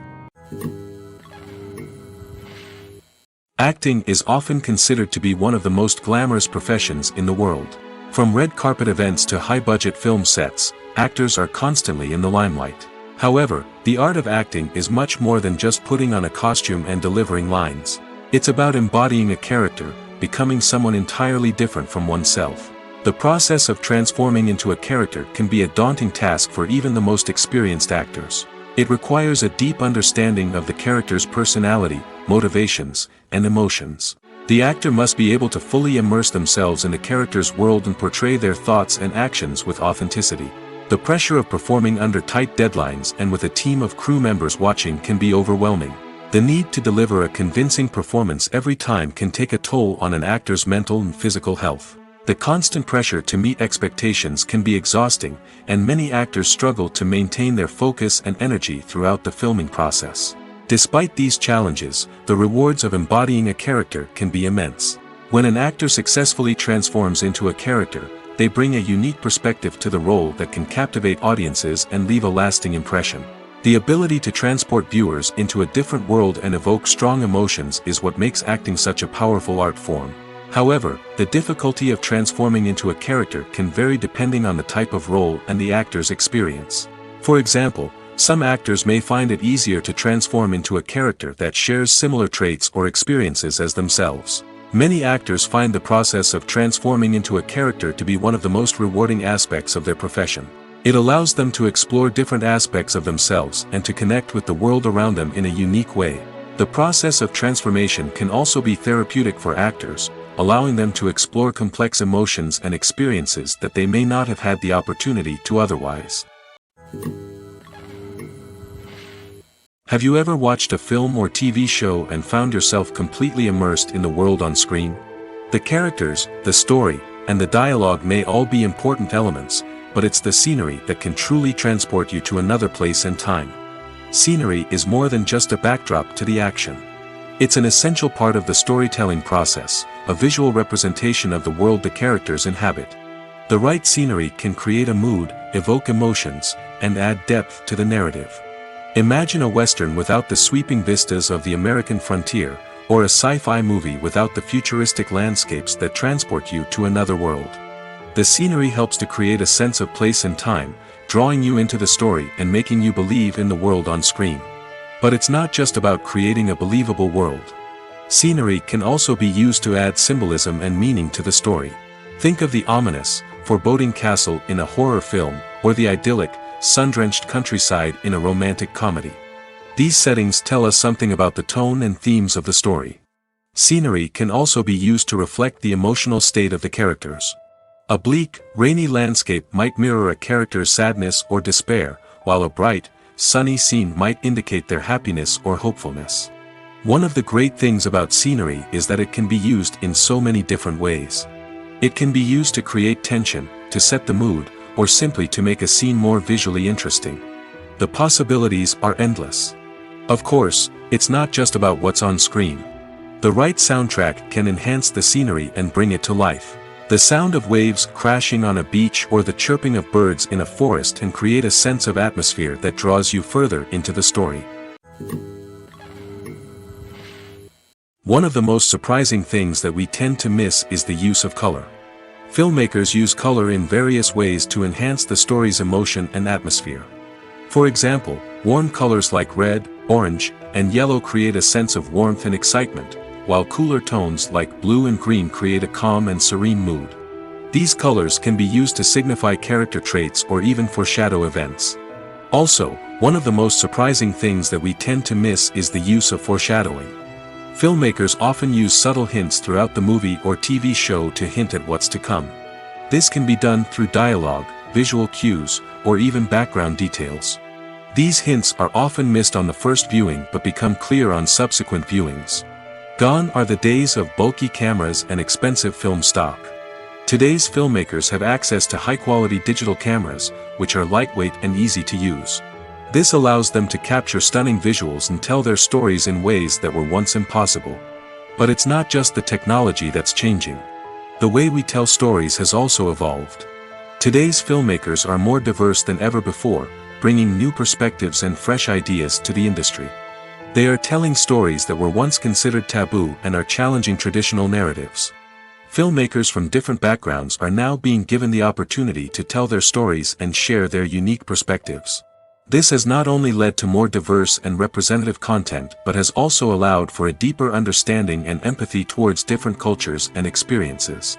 Acting is often considered to be one of the most glamorous professions in the world. From red carpet events to high-budget film sets, actors are constantly in the limelight. However, the art of acting is much more than just putting on a costume and delivering lines. It's about embodying a character, becoming someone entirely different from oneself. The process of transforming into a character can be a daunting task for even the most experienced actors. It requires a deep understanding of the character's personality, motivations, and emotions. The actor must be able to fully immerse themselves in the character's world and portray their thoughts and actions with authenticity. The pressure of performing under tight deadlines and with a team of crew members watching can be overwhelming. The need to deliver a convincing performance every time can take a toll on an actor's mental and physical health. The constant pressure to meet expectations can be exhausting, and many actors struggle to maintain their focus and energy throughout the filming process. Despite these challenges, the rewards of embodying a character can be immense. When an actor successfully transforms into a character, they bring a unique perspective to the role that can captivate audiences and leave a lasting impression. The ability to transport viewers into a different world and evoke strong emotions is what makes acting such a powerful art form. However, the difficulty of transforming into a character can vary depending on the type of role and the actor's experience. For example, some actors may find it easier to transform into a character that shares similar traits or experiences as themselves. Many actors find the process of transforming into a character to be one of the most rewarding aspects of their profession. It allows them to explore different aspects of themselves and to connect with the world around them in a unique way. The process of transformation can also be therapeutic for actors, allowing them to explore complex emotions and experiences that they may not have had the opportunity to otherwise. Have you ever watched a film or TV show and found yourself completely immersed in the world on screen? The characters, the story, and the dialogue may all be important elements, but it's the scenery that can truly transport you to another place and time. Scenery is more than just a backdrop to the action. It's an essential part of the storytelling process, a visual representation of the world the characters inhabit. The right scenery can create a mood, evoke emotions, and add depth to the narrative. Imagine a Western without the sweeping vistas of the American frontier, or a sci-fi movie without the futuristic landscapes that transport you to another world. The scenery helps to create a sense of place and time, drawing you into the story and making you believe in the world on screen. But it's not just about creating a believable world. Scenery can also be used to add symbolism and meaning to the story. Think of the ominous, foreboding castle in a horror film, or the idyllic, sun-drenched countryside in a romantic comedy. These settings tell us something about the tone and themes of the story. Scenery can also be used to reflect the emotional state of the characters. A bleak, rainy landscape might mirror a character's sadness or despair, while a bright, sunny scene might indicate their happiness or hopefulness. One of the great things about scenery is that it can be used in so many different ways. It can be used to create tension, to set the mood, or simply to make a scene more visually interesting. The possibilities are endless. Of course, it's not just about what's on screen. The right soundtrack can enhance the scenery and bring it to life. The sound of waves crashing on a beach or the chirping of birds in a forest can create a sense of atmosphere that draws you further into the story. One of the most surprising things that we tend to miss is the use of color. Filmmakers use color in various ways to enhance the story's emotion and atmosphere. For example, warm colors like red, orange, and yellow create a sense of warmth and excitement, while cooler tones like blue and green create a calm and serene mood. These colors can be used to signify character traits or even foreshadow events. Also, one of the most surprising things that we tend to miss is the use of foreshadowing. Filmmakers often use subtle hints throughout the movie or TV show to hint at what's to come. This can be done through dialogue, visual cues, or even background details. These hints are often missed on the first viewing but become clear on subsequent viewings. Gone are the days of bulky cameras and expensive film stock. Today's filmmakers have access to high-quality digital cameras, which are lightweight and easy to use. This allows them to capture stunning visuals and tell their stories in ways that were once impossible. But it's not just the technology that's changing. The way we tell stories has also evolved. Today's filmmakers are more diverse than ever before, bringing new perspectives and fresh ideas to the industry. They are telling stories that were once considered taboo and are challenging traditional narratives. Filmmakers from different backgrounds are now being given the opportunity to tell their stories and share their unique perspectives. This has not only led to more diverse and representative content but has also allowed for a deeper understanding and empathy towards different cultures and experiences.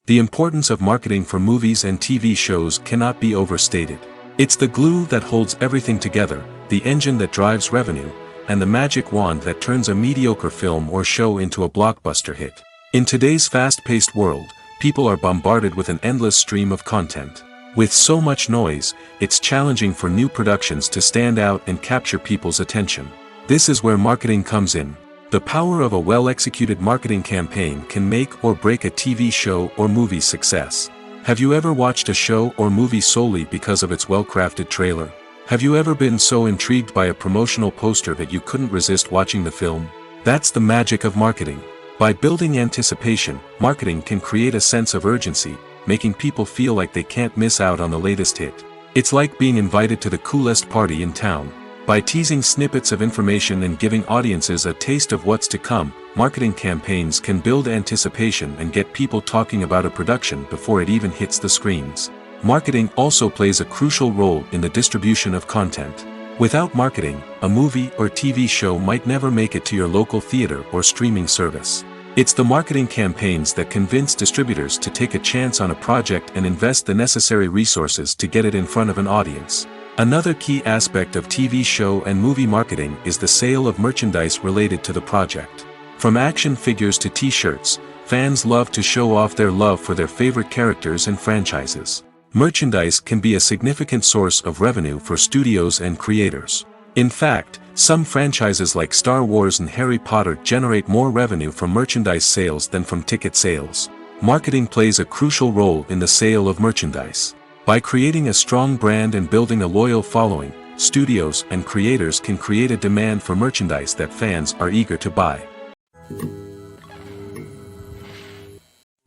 The importance of marketing for movies and TV shows cannot be overstated. It's the glue that holds everything together, the engine that drives revenue, and the magic wand that turns a mediocre film or show into a blockbuster hit. In today's fast-paced world, people are bombarded with an endless stream of content. With so much noise, it's challenging for new productions to stand out and capture people's attention. This is where marketing comes in. The power of a well-executed marketing campaign can make or break a TV show or movie's success. Have you ever watched a show or movie solely because of its well-crafted trailer? Have you ever been so intrigued by a promotional poster that you couldn't resist watching the film? That's the magic of marketing. By building anticipation, marketing can create a sense of urgency, making people feel like they can't miss out on the latest hit. It's like being invited to the coolest party in town. By teasing snippets of information and giving audiences a taste of what's to come, marketing campaigns can build anticipation and get people talking about a production before it even hits the screens. Marketing also plays a crucial role in the distribution of content. Without marketing, a movie or TV show might never make it to your local theater or streaming service. It's the marketing campaigns that convince distributors to take a chance on a project and invest the necessary resources to get it in front of an audience. Another key aspect of TV show and movie marketing is the sale of merchandise related to the project. From action figures to t-shirts, fans love to show off their love for their favorite characters and franchises. Merchandise can be a significant source of revenue for studios and creators. In fact, some franchises like Star Wars and Harry Potter generate more revenue from merchandise sales than from ticket sales. Marketing plays a crucial role in the sale of merchandise. By creating a strong brand and building a loyal following, studios and creators can create a demand for merchandise that fans are eager to buy.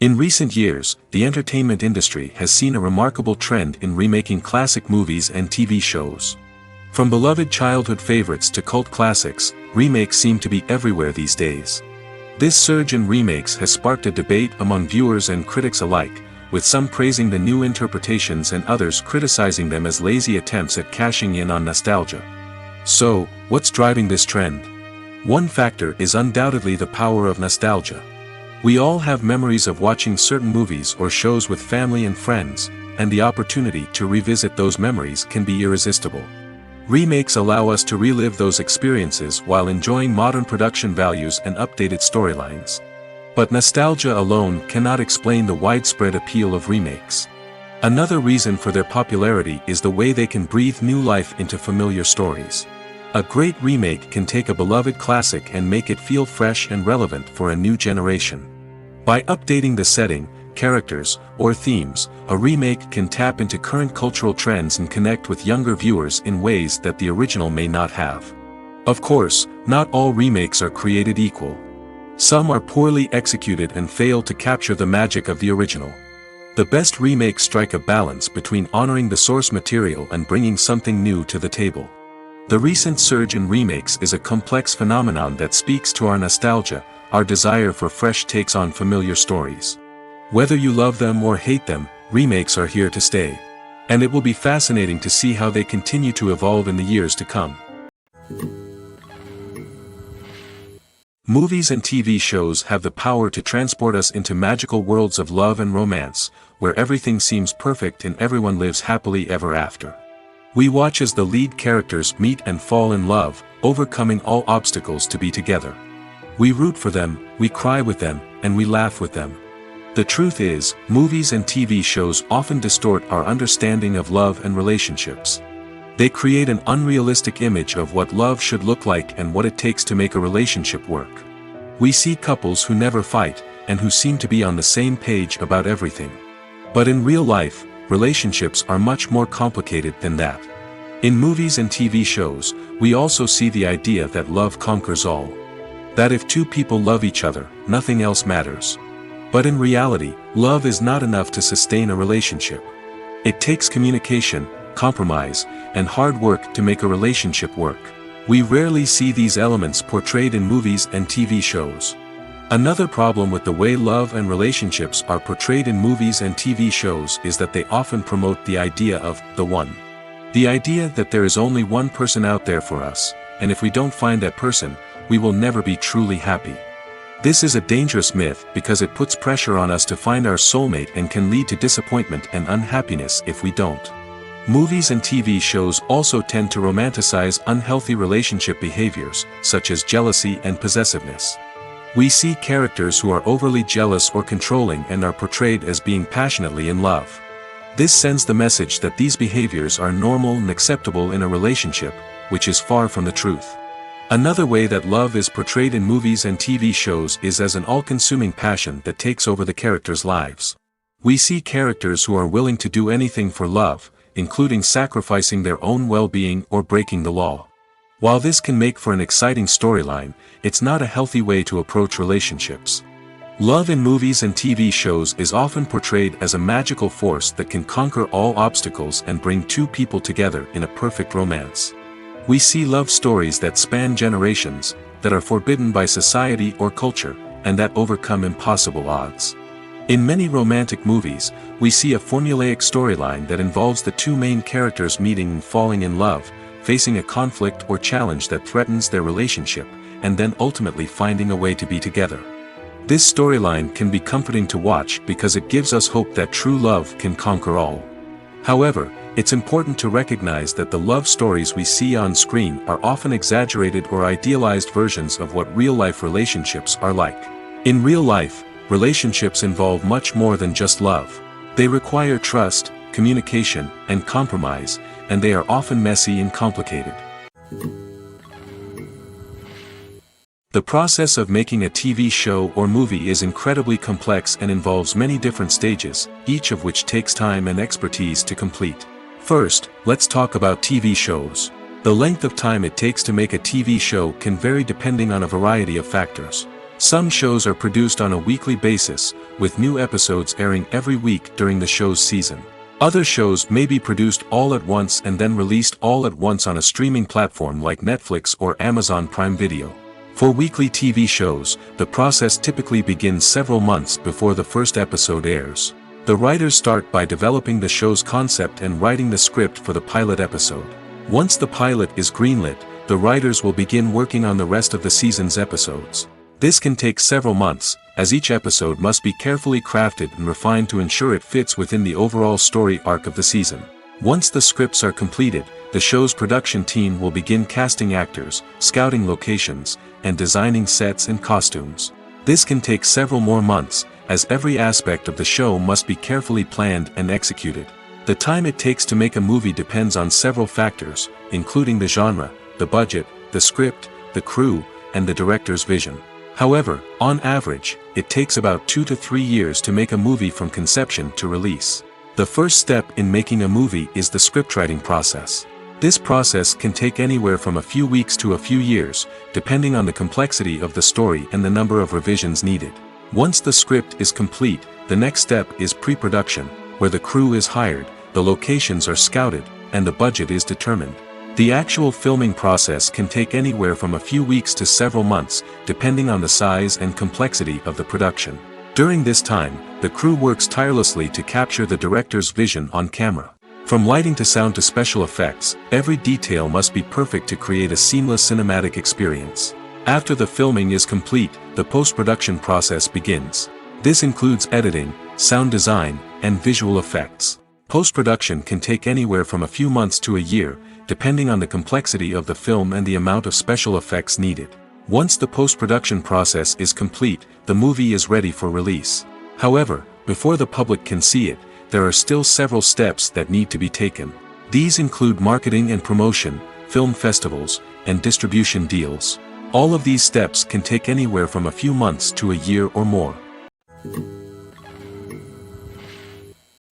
In recent years, the entertainment industry has seen a remarkable trend in remaking classic movies and TV shows. From beloved childhood favorites to cult classics, remakes seem to be everywhere these days. This surge in remakes has sparked a debate among viewers and critics alike, with some praising the new interpretations and others criticizing them as lazy attempts at cashing in on nostalgia. So, what's driving this trend? One factor is undoubtedly the power of nostalgia. We all have memories of watching certain movies or shows with family and friends, and the opportunity to revisit those memories can be irresistible. Remakes allow us to relive those experiences while enjoying modern production values and updated storylines. But nostalgia alone cannot explain the widespread appeal of remakes. Another reason for their popularity is the way they can breathe new life into familiar stories. A great remake can take a beloved classic and make it feel fresh and relevant for a new generation. By updating the setting, characters, or themes, a remake can tap into current cultural trends and connect with younger viewers in ways that the original may not have. Of course, not all remakes are created equal. Some are poorly executed and fail to capture the magic of the original. The best remakes strike a balance between honoring the source material and bringing something new to the table. The recent surge in remakes is a complex phenomenon that speaks to our nostalgia, our desire for fresh takes on familiar stories. Whether you love them or hate them, remakes are here to stay. And it will be fascinating to see how they continue to evolve in the years to come. Movies and TV shows have the power to transport us into magical worlds of love and romance, where everything seems perfect and everyone lives happily ever after. We watch as the lead characters meet and fall in love, overcoming all obstacles to be together. We root for them, we cry with them, and we laugh with them. The truth is, movies and TV shows often distort our understanding of love and relationships. They create an unrealistic image of what love should look like and what it takes to make a relationship work. We see couples who never fight, and who seem to be on the same page about everything. But in real life, relationships are much more complicated than that. In movies and TV shows, we also see the idea that love conquers all. That if two people love each other, nothing else matters. But in reality, love is not enough to sustain a relationship. It takes communication, compromise, and hard work to make a relationship work. We rarely see these elements portrayed in movies and TV shows. Another problem with the way love and relationships are portrayed in movies and TV shows is that they often promote the idea of the one. The idea that there is only one person out there for us, and if we don't find that person, we will never be truly happy. This is a dangerous myth because it puts pressure on us to find our soulmate and can lead to disappointment and unhappiness if we don't. Movies and TV shows also tend to romanticize unhealthy relationship behaviors, such as jealousy and possessiveness. We see characters who are overly jealous or controlling and are portrayed as being passionately in love. This sends the message that these behaviors are normal and acceptable in a relationship, which is far from the truth. Another way that love is portrayed in movies and TV shows is as an all-consuming passion that takes over the characters' lives. We see characters who are willing to do anything for love, including sacrificing their own well-being or breaking the law. While this can make for an exciting storyline, it's not a healthy way to approach relationships. Love in movies and TV shows is often portrayed as a magical force that can conquer all obstacles and bring two people together in a perfect romance. We see love stories that span generations, that are forbidden by society or culture, and that overcome impossible odds. In many romantic movies, we see a formulaic storyline that involves the two main characters meeting and falling in love, facing a conflict or challenge that threatens their relationship, and then ultimately finding a way to be together. This storyline can be comforting to watch because it gives us hope that true love can conquer all. However, it's important to recognize that the love stories we see on screen are often exaggerated or idealized versions of what real-life relationships are like. In real life, relationships involve much more than just love. They require trust, communication, and compromise, and they are often messy and complicated. The process of making a TV show or movie is incredibly complex and involves many different stages, each of which takes time and expertise to complete. First, let's talk about TV shows. The length of time it takes to make a TV show can vary depending on a variety of factors. Some shows are produced on a weekly basis, with new episodes airing every week during the show's season. Other shows may be produced all at once and then released all at once on a streaming platform like Netflix or Amazon Prime Video. For weekly TV shows, the process typically begins several months before the first episode airs. The writers start by developing the show's concept and writing the script for the pilot episode. Once the pilot is greenlit, the writers will begin working on the rest of the season's episodes. This can take several months, as each episode must be carefully crafted and refined to ensure it fits within the overall story arc of the season. Once the scripts are completed, the show's production team will begin casting actors, scouting locations, and designing sets and costumes. This can take several more months, as every aspect of the show must be carefully planned and executed. The time it takes to make a movie depends on several factors, including the genre, the budget, the script, the crew, and the director's vision. However, on average, it takes about 2 to 3 years to make a movie from conception to release. The first step in making a movie is the scriptwriting process. This process can take anywhere from a few weeks to a few years, depending on the complexity of the story and the number of revisions needed. Once the script is complete, the next step is pre-production, where the crew is hired, the locations are scouted, and the budget is determined. The actual filming process can take anywhere from a few weeks to several months, depending on the size and complexity of the production. During this time, the crew works tirelessly to capture the director's vision on camera. From lighting to sound to special effects, every detail must be perfect to create a seamless cinematic experience. After the filming is complete, the post-production process begins. This includes editing, sound design, and visual effects. Post-production can take anywhere from a few months to a year, depending on the complexity of the film and the amount of special effects needed. Once the post-production process is complete, the movie is ready for release. However, before the public can see it, there are still several steps that need to be taken. These include marketing and promotion, film festivals, and distribution deals. All of these steps can take anywhere from a few months to a year or more.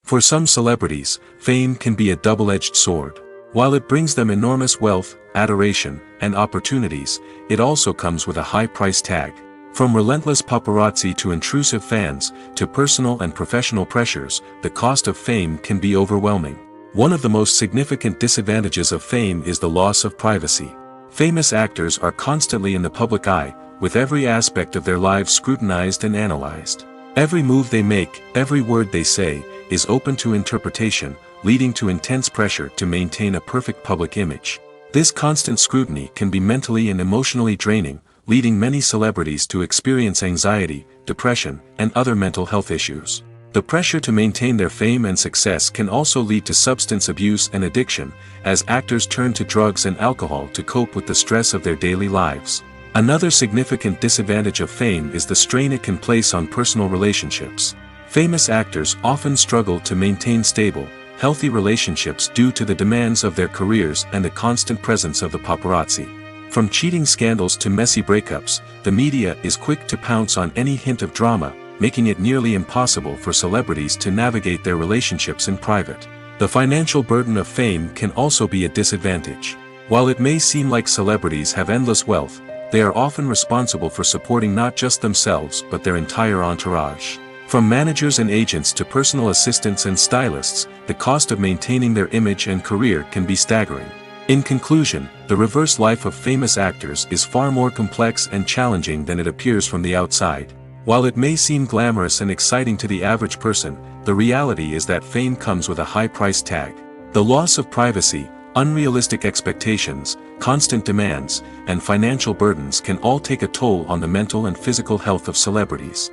For some celebrities, fame can be a double-edged sword. While it brings them enormous wealth, adoration, and opportunities, it also comes with a high price tag. From relentless paparazzi to intrusive fans, to personal and professional pressures, the cost of fame can be overwhelming. One of the most significant disadvantages of fame is the loss of privacy. Famous actors are constantly in the public eye, with every aspect of their lives scrutinized and analyzed. Every move they make, every word they say, is open to interpretation, leading to intense pressure to maintain a perfect public image. This constant scrutiny can be mentally and emotionally draining, leading many celebrities to experience anxiety, depression, and other mental health issues. The pressure to maintain their fame and success can also lead to substance abuse and addiction, as actors turn to drugs and alcohol to cope with the stress of their daily lives. Another significant disadvantage of fame is the strain it can place on personal relationships. Famous actors often struggle to maintain stable, healthy relationships due to the demands of their careers and the constant presence of the paparazzi. From cheating scandals to messy breakups, the media is quick to pounce on any hint of drama, making it nearly impossible for celebrities to navigate their relationships in private. The financial burden of fame can also be a disadvantage. While it may seem like celebrities have endless wealth, they are often responsible for supporting not just themselves but their entire entourage. From managers and agents to personal assistants and stylists, the cost of maintaining their image and career can be staggering. In conclusion, the reverse life of famous actors is far more complex and challenging than it appears from the outside. While it may seem glamorous and exciting to the average person, the reality is that fame comes with a high price tag. The loss of privacy, unrealistic expectations, constant demands, and financial burdens can all take a toll on the mental and physical health of celebrities.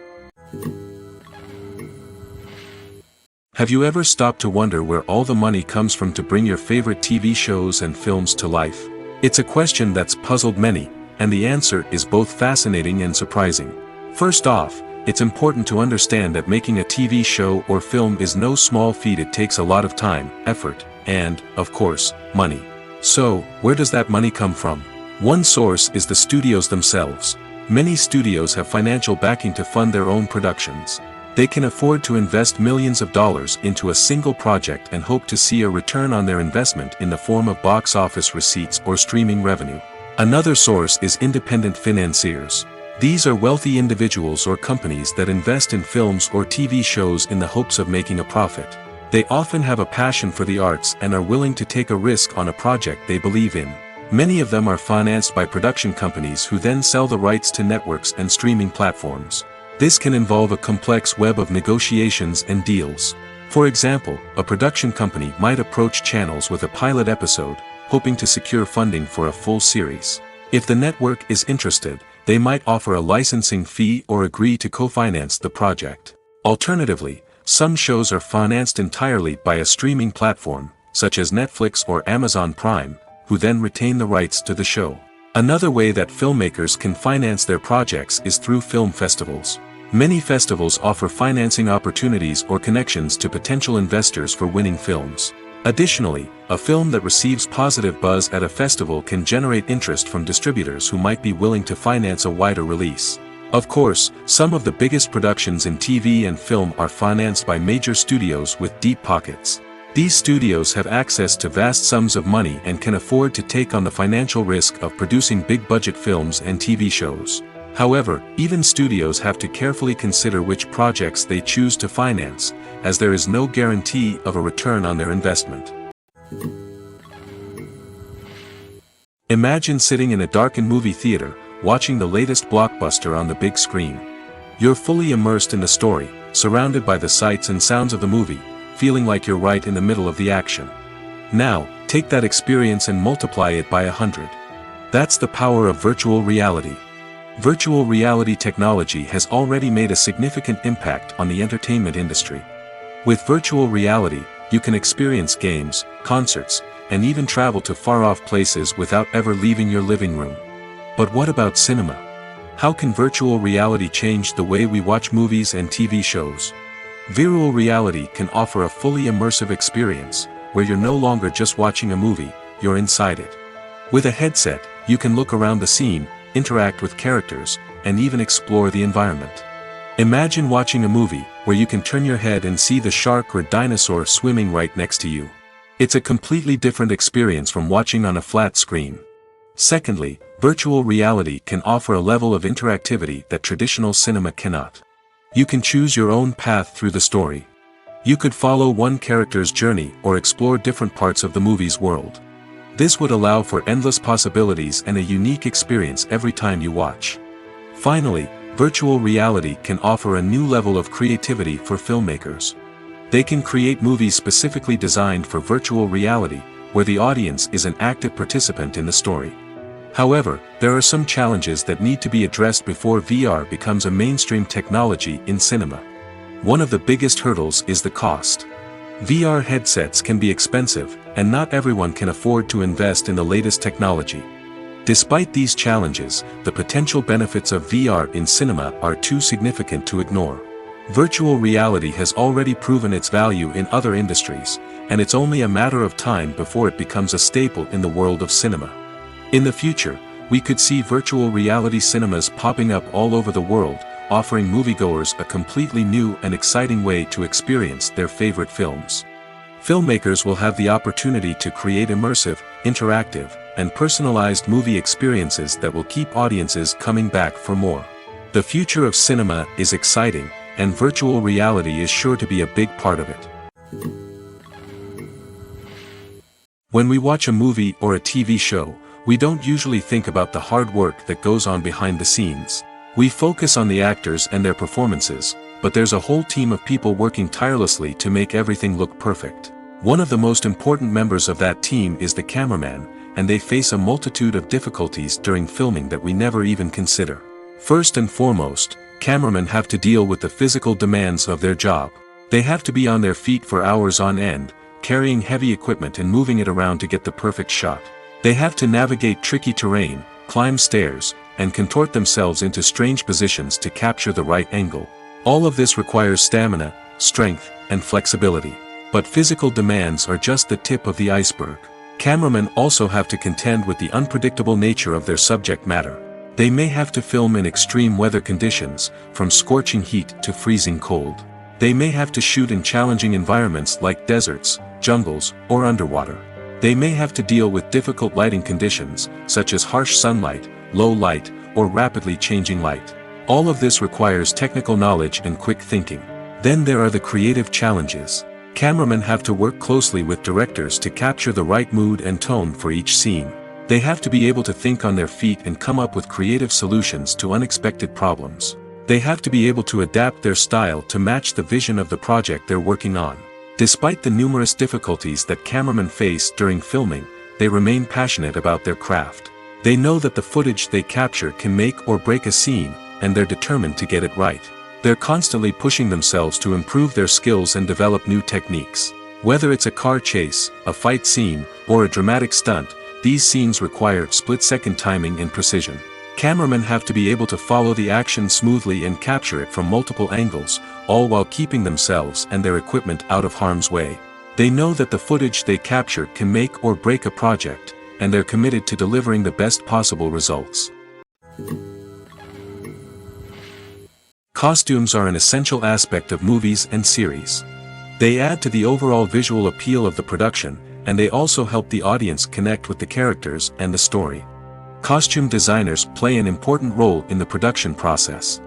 Have you ever stopped to wonder where all the money comes from to bring your favorite TV shows and films to life? It's a question that's puzzled many, and the answer is both fascinating and surprising. First off, it's important to understand that making a TV show or film is no small feat. It takes a lot of time, effort, and, of course, money. So, where does that money come from? One source is the studios themselves. Many studios have financial backing to fund their own productions. They can afford to invest millions of dollars into a single project and hope to see a return on their investment in the form of box office receipts or streaming revenue. Another source is independent financiers. These are wealthy individuals or companies that invest in films or TV shows in the hopes of making a profit. They often have a passion for the arts and are willing to take a risk on a project they believe in. Many of them are financed by production companies who then sell the rights to networks and streaming platforms. This can involve a complex web of negotiations and deals. For example, a production company might approach channels with a pilot episode, hoping to secure funding for a full series. If the network is interested, they might offer a licensing fee or agree to co-finance the project. Alternatively, some shows are financed entirely by a streaming platform, such as Netflix or Amazon Prime, who then retain the rights to the show. Another way that filmmakers can finance their projects is through film festivals. Many festivals offer financing opportunities or connections to potential investors for winning films. Additionally, a film that receives positive buzz at a festival can generate interest from distributors who might be willing to finance a wider release. Of course, some of the biggest productions in TV and film are financed by major studios with deep pockets. These studios have access to vast sums of money and can afford to take on the financial risk of producing big-budget films and TV shows. However, even studios have to carefully consider which projects they choose to finance, as there is no guarantee of a return on their investment. Imagine sitting in a darkened movie theater, watching the latest blockbuster on the big screen. You're fully immersed in the story, surrounded by the sights and sounds of the movie, feeling like you're right in the middle of the action. Now, take that experience and multiply it by 100. That's the power of virtual reality. Virtual reality technology has already made a significant impact on the entertainment industry. With virtual reality, you can experience games, concerts, and even travel to far-off places without ever leaving your living room. But what about cinema? How can virtual reality change the way we watch movies and TV shows? Virtual reality can offer a fully immersive experience, where you're no longer just watching a movie, you're inside it. With a headset, you can look around the scene, interact with characters, and even explore the environment. Imagine watching a movie, where you can turn your head and see the shark or dinosaur swimming right next to you. It's a completely different experience from watching on a flat screen. Secondly, virtual reality can offer a level of interactivity that traditional cinema cannot. You can choose your own path through the story. You could follow one character's journey or explore different parts of the movie's world. This would allow for endless possibilities and a unique experience every time you watch. Finally, virtual reality can offer a new level of creativity for filmmakers. They can create movies specifically designed for virtual reality, where the audience is an active participant in the story. However, there are some challenges that need to be addressed before VR becomes a mainstream technology in cinema. One of the biggest hurdles is the cost. VR headsets can be expensive, and not everyone can afford to invest in the latest technology. Despite these challenges, the potential benefits of VR in cinema are too significant to ignore. Virtual reality has already proven its value in other industries, and it's only a matter of time before it becomes a staple in the world of cinema. In the future, we could see virtual reality cinemas popping up all over the world, offering moviegoers a completely new and exciting way to experience their favorite films. Filmmakers will have the opportunity to create immersive, interactive, and personalized movie experiences that will keep audiences coming back for more. The future of cinema is exciting, and virtual reality is sure to be a big part of it. When we watch a movie or a TV show, we don't usually think about the hard work that goes on behind the scenes. We focus on the actors and their performances, but there's a whole team of people working tirelessly to make everything look perfect. One of the most important members of that team is the cameraman, and they face a multitude of difficulties during filming that we never even consider. First and foremost, cameramen have to deal with the physical demands of their job. They have to be on their feet for hours on end, carrying heavy equipment and moving it around to get the perfect shot. They have to navigate tricky terrain, climb stairs, and contort themselves into strange positions to capture the right angle. All of this requires stamina, strength, and flexibility. But physical demands are just the tip of the iceberg. Cameramen also have to contend with the unpredictable nature of their subject matter. They may have to film in extreme weather conditions, from scorching heat to freezing cold. They may have to shoot in challenging environments like deserts, jungles, or underwater. They may have to deal with difficult lighting conditions, such as harsh sunlight, low light, or rapidly changing light. All of this requires technical knowledge and quick thinking. Then there are the creative challenges. Cameramen have to work closely with directors to capture the right mood and tone for each scene. They have to be able to think on their feet and come up with creative solutions to unexpected problems. They have to be able to adapt their style to match the vision of the project they're working on. Despite the numerous difficulties that cameramen face during filming, they remain passionate about their craft. They know that the footage they capture can make or break a scene, and they're determined to get it right. They're constantly pushing themselves to improve their skills and develop new techniques. Whether it's a car chase, a fight scene, or a dramatic stunt, these scenes require split-second timing and precision. Cameramen have to be able to follow the action smoothly and capture it from multiple angles, all while keeping themselves and their equipment out of harm's way. They know that the footage they capture can make or break a project, and they're committed to delivering the best possible results. Costumes are an essential aspect of movies and series. They add to the overall visual appeal of the production, and they also help the audience connect with the characters and the story. Costume designers play an important role in the production process.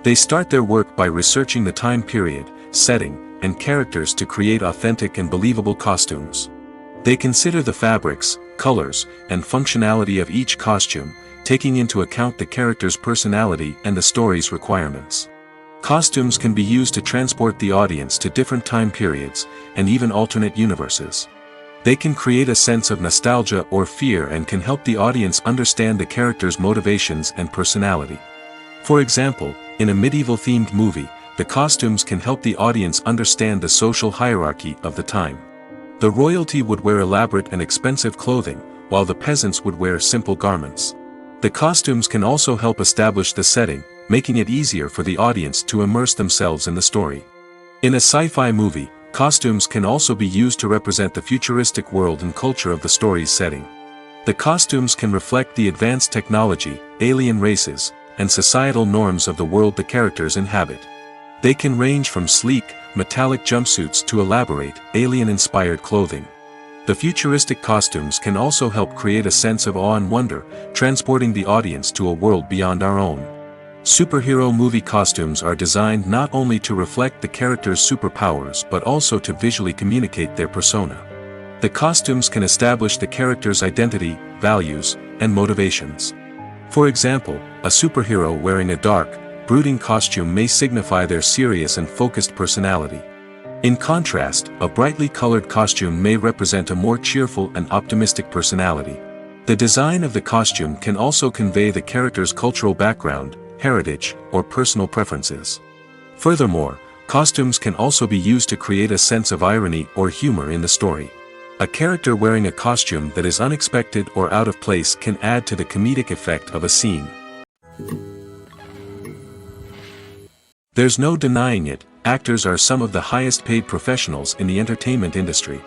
They start their work by researching the time period, setting, and characters to create authentic and believable costumes. They consider the fabrics, colors, and functionality of each costume, taking into account the character's personality and the story's requirements. Costumes can be used to transport the audience to different time periods, and even alternate universes. They can create a sense of nostalgia or fear and can help the audience understand the character's motivations and personality. For example, in a medieval-themed movie, the costumes can help the audience understand the social hierarchy of the time. The royalty would wear elaborate and expensive clothing, while the peasants would wear simple garments. The costumes can also help establish the setting, making it easier for the audience to immerse themselves in the story. In a sci-fi movie, costumes can also be used to represent the futuristic world and culture of the story's setting. The costumes can reflect the advanced technology, alien races, and societal norms of the world the characters inhabit. They can range from sleek, metallic jumpsuits to elaborate, alien-inspired clothing. The futuristic costumes can also help create a sense of awe and wonder, transporting the audience to a world beyond our own. Superhero movie costumes are designed not only to reflect the character's superpowers but also to visually communicate their persona. The costumes can establish the character's identity, values, and motivations. For example, a superhero wearing a dark, brooding costume may signify their serious and focused personality. In contrast, a brightly colored costume may represent a more cheerful and optimistic personality. The design of the costume can also convey the character's cultural background, heritage, or personal preferences. Furthermore, costumes can also be used to create a sense of irony or humor in the story. A character wearing a costume that is unexpected or out of place can add to the comedic effect of a scene. There's no denying it, actors are some of the highest paid professionals in the entertainment industry.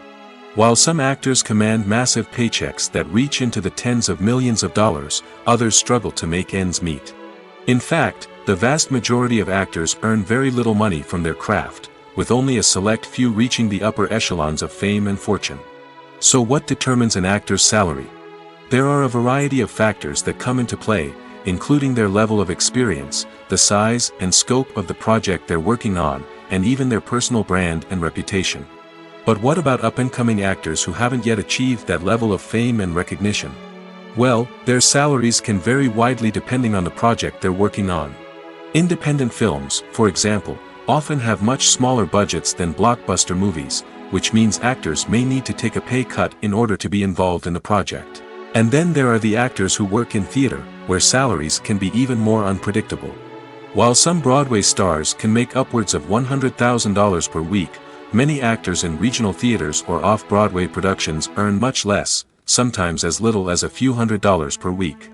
While some actors command massive paychecks that reach into the tens of millions of dollars, others struggle to make ends meet. In fact, the vast majority of actors earn very little money from their craft, with only a select few reaching the upper echelons of fame and fortune. So what determines an actor's salary? There are a variety of factors that come into play, including their level of experience, the size and scope of the project they're working on, and even their personal brand and reputation. But what about up-and-coming actors who haven't yet achieved that level of fame and recognition? Well, their salaries can vary widely depending on the project they're working on. Independent films, for example, often have much smaller budgets than blockbuster movies, which means actors may need to take a pay cut in order to be involved in the project. And then there are the actors who work in theater, where salaries can be even more unpredictable. While some Broadway stars can make upwards of $100,000 per week, many actors in regional theaters or off-Broadway productions earn much less, sometimes as little as a few $100s per week.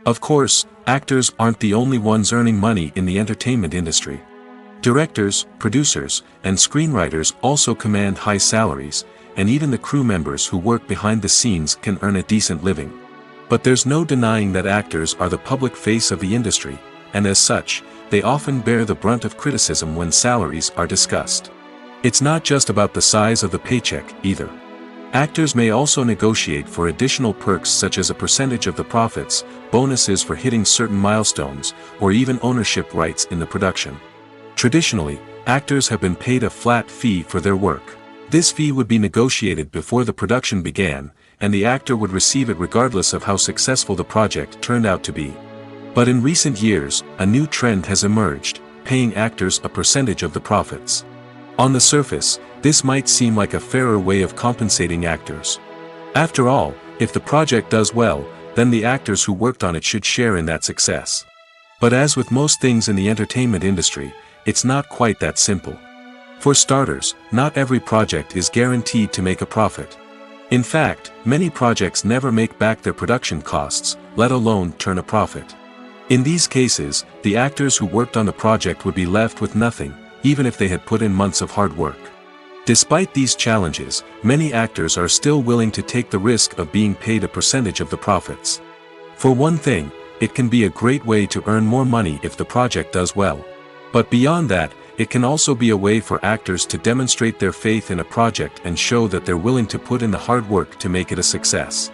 Of course, actors aren't the only ones earning money in the entertainment industry. Directors, producers, and screenwriters also command high salaries, and even the crew members who work behind the scenes can earn a decent living. But there's no denying that actors are the public face of the industry, and as such, they often bear the brunt of criticism when salaries are discussed. It's not just about the size of the paycheck, either. Actors may also negotiate for additional perks such as a percentage of the profits, bonuses for hitting certain milestones, or even ownership rights in the production. Traditionally, actors have been paid a flat fee for their work. This fee would be negotiated before the production began, and the actor would receive it regardless of how successful the project turned out to be. But in recent years, a new trend has emerged, paying actors a percentage of the profits. On the surface, this might seem like a fairer way of compensating actors. After all, if the project does well, then the actors who worked on it should share in that success. But as with most things in the entertainment industry, it's not quite that simple. For starters, not every project is guaranteed to make a profit. In fact, many projects never make back their production costs, let alone turn a profit. In these cases, the actors who worked on the project would be left with nothing, even if they had put in months of hard work. Despite these challenges, many actors are still willing to take the risk of being paid a percentage of the profits. For one thing, it can be a great way to earn more money if the project does well. But beyond that, it can also be a way for actors to demonstrate their faith in a project and show that they're willing to put in the hard work to make it a success.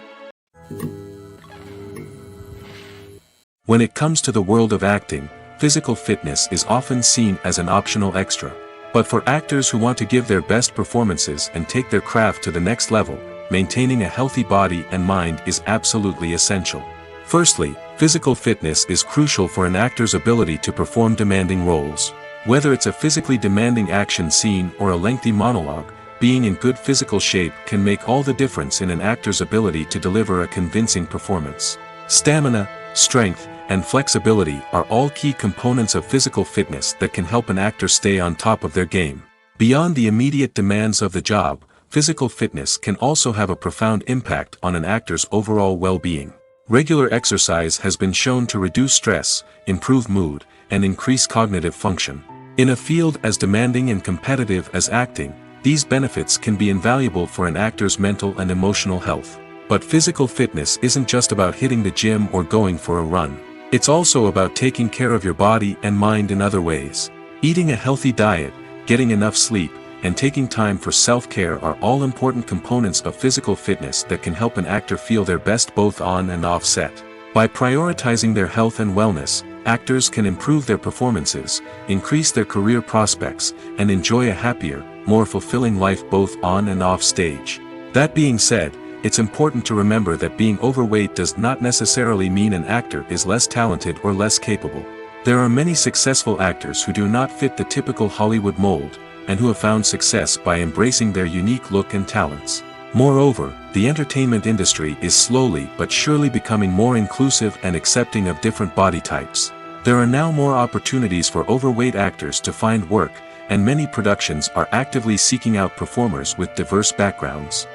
When it comes to the world of acting, physical fitness is often seen as an optional extra. But for actors who want to give their best performances and take their craft to the next level, maintaining a healthy body and mind is absolutely essential. Firstly, physical fitness is crucial for an actor's ability to perform demanding roles. Whether it's a physically demanding action scene or a lengthy monologue, being in good physical shape can make all the difference in an actor's ability to deliver a convincing performance. Stamina, strength, and flexibility are all key components of physical fitness that can help an actor stay on top of their game. Beyond the immediate demands of the job, physical fitness can also have a profound impact on an actor's overall well-being. Regular exercise has been shown to reduce stress, improve mood, and increase cognitive function. In a field as demanding and competitive as acting, these benefits can be invaluable for an actor's mental and emotional health. But physical fitness isn't just about hitting the gym or going for a run. It's also about taking care of your body and mind in other ways. Eating a healthy diet, getting enough sleep, and taking time for self-care are all important components of physical fitness that can help an actor feel their best both on and off set. By prioritizing their health and wellness, actors can improve their performances, increase their career prospects, and enjoy a happier, more fulfilling life both on and off stage. That being said, it's important to remember that being overweight does not necessarily mean an actor is less talented or less capable. There are many successful actors who do not fit the typical Hollywood mold, and who have found success by embracing their unique look and talents. Moreover, the entertainment industry is slowly but surely becoming more inclusive and accepting of different body types. There are now more opportunities for overweight actors to find work, and many productions are actively seeking out performers with diverse backgrounds.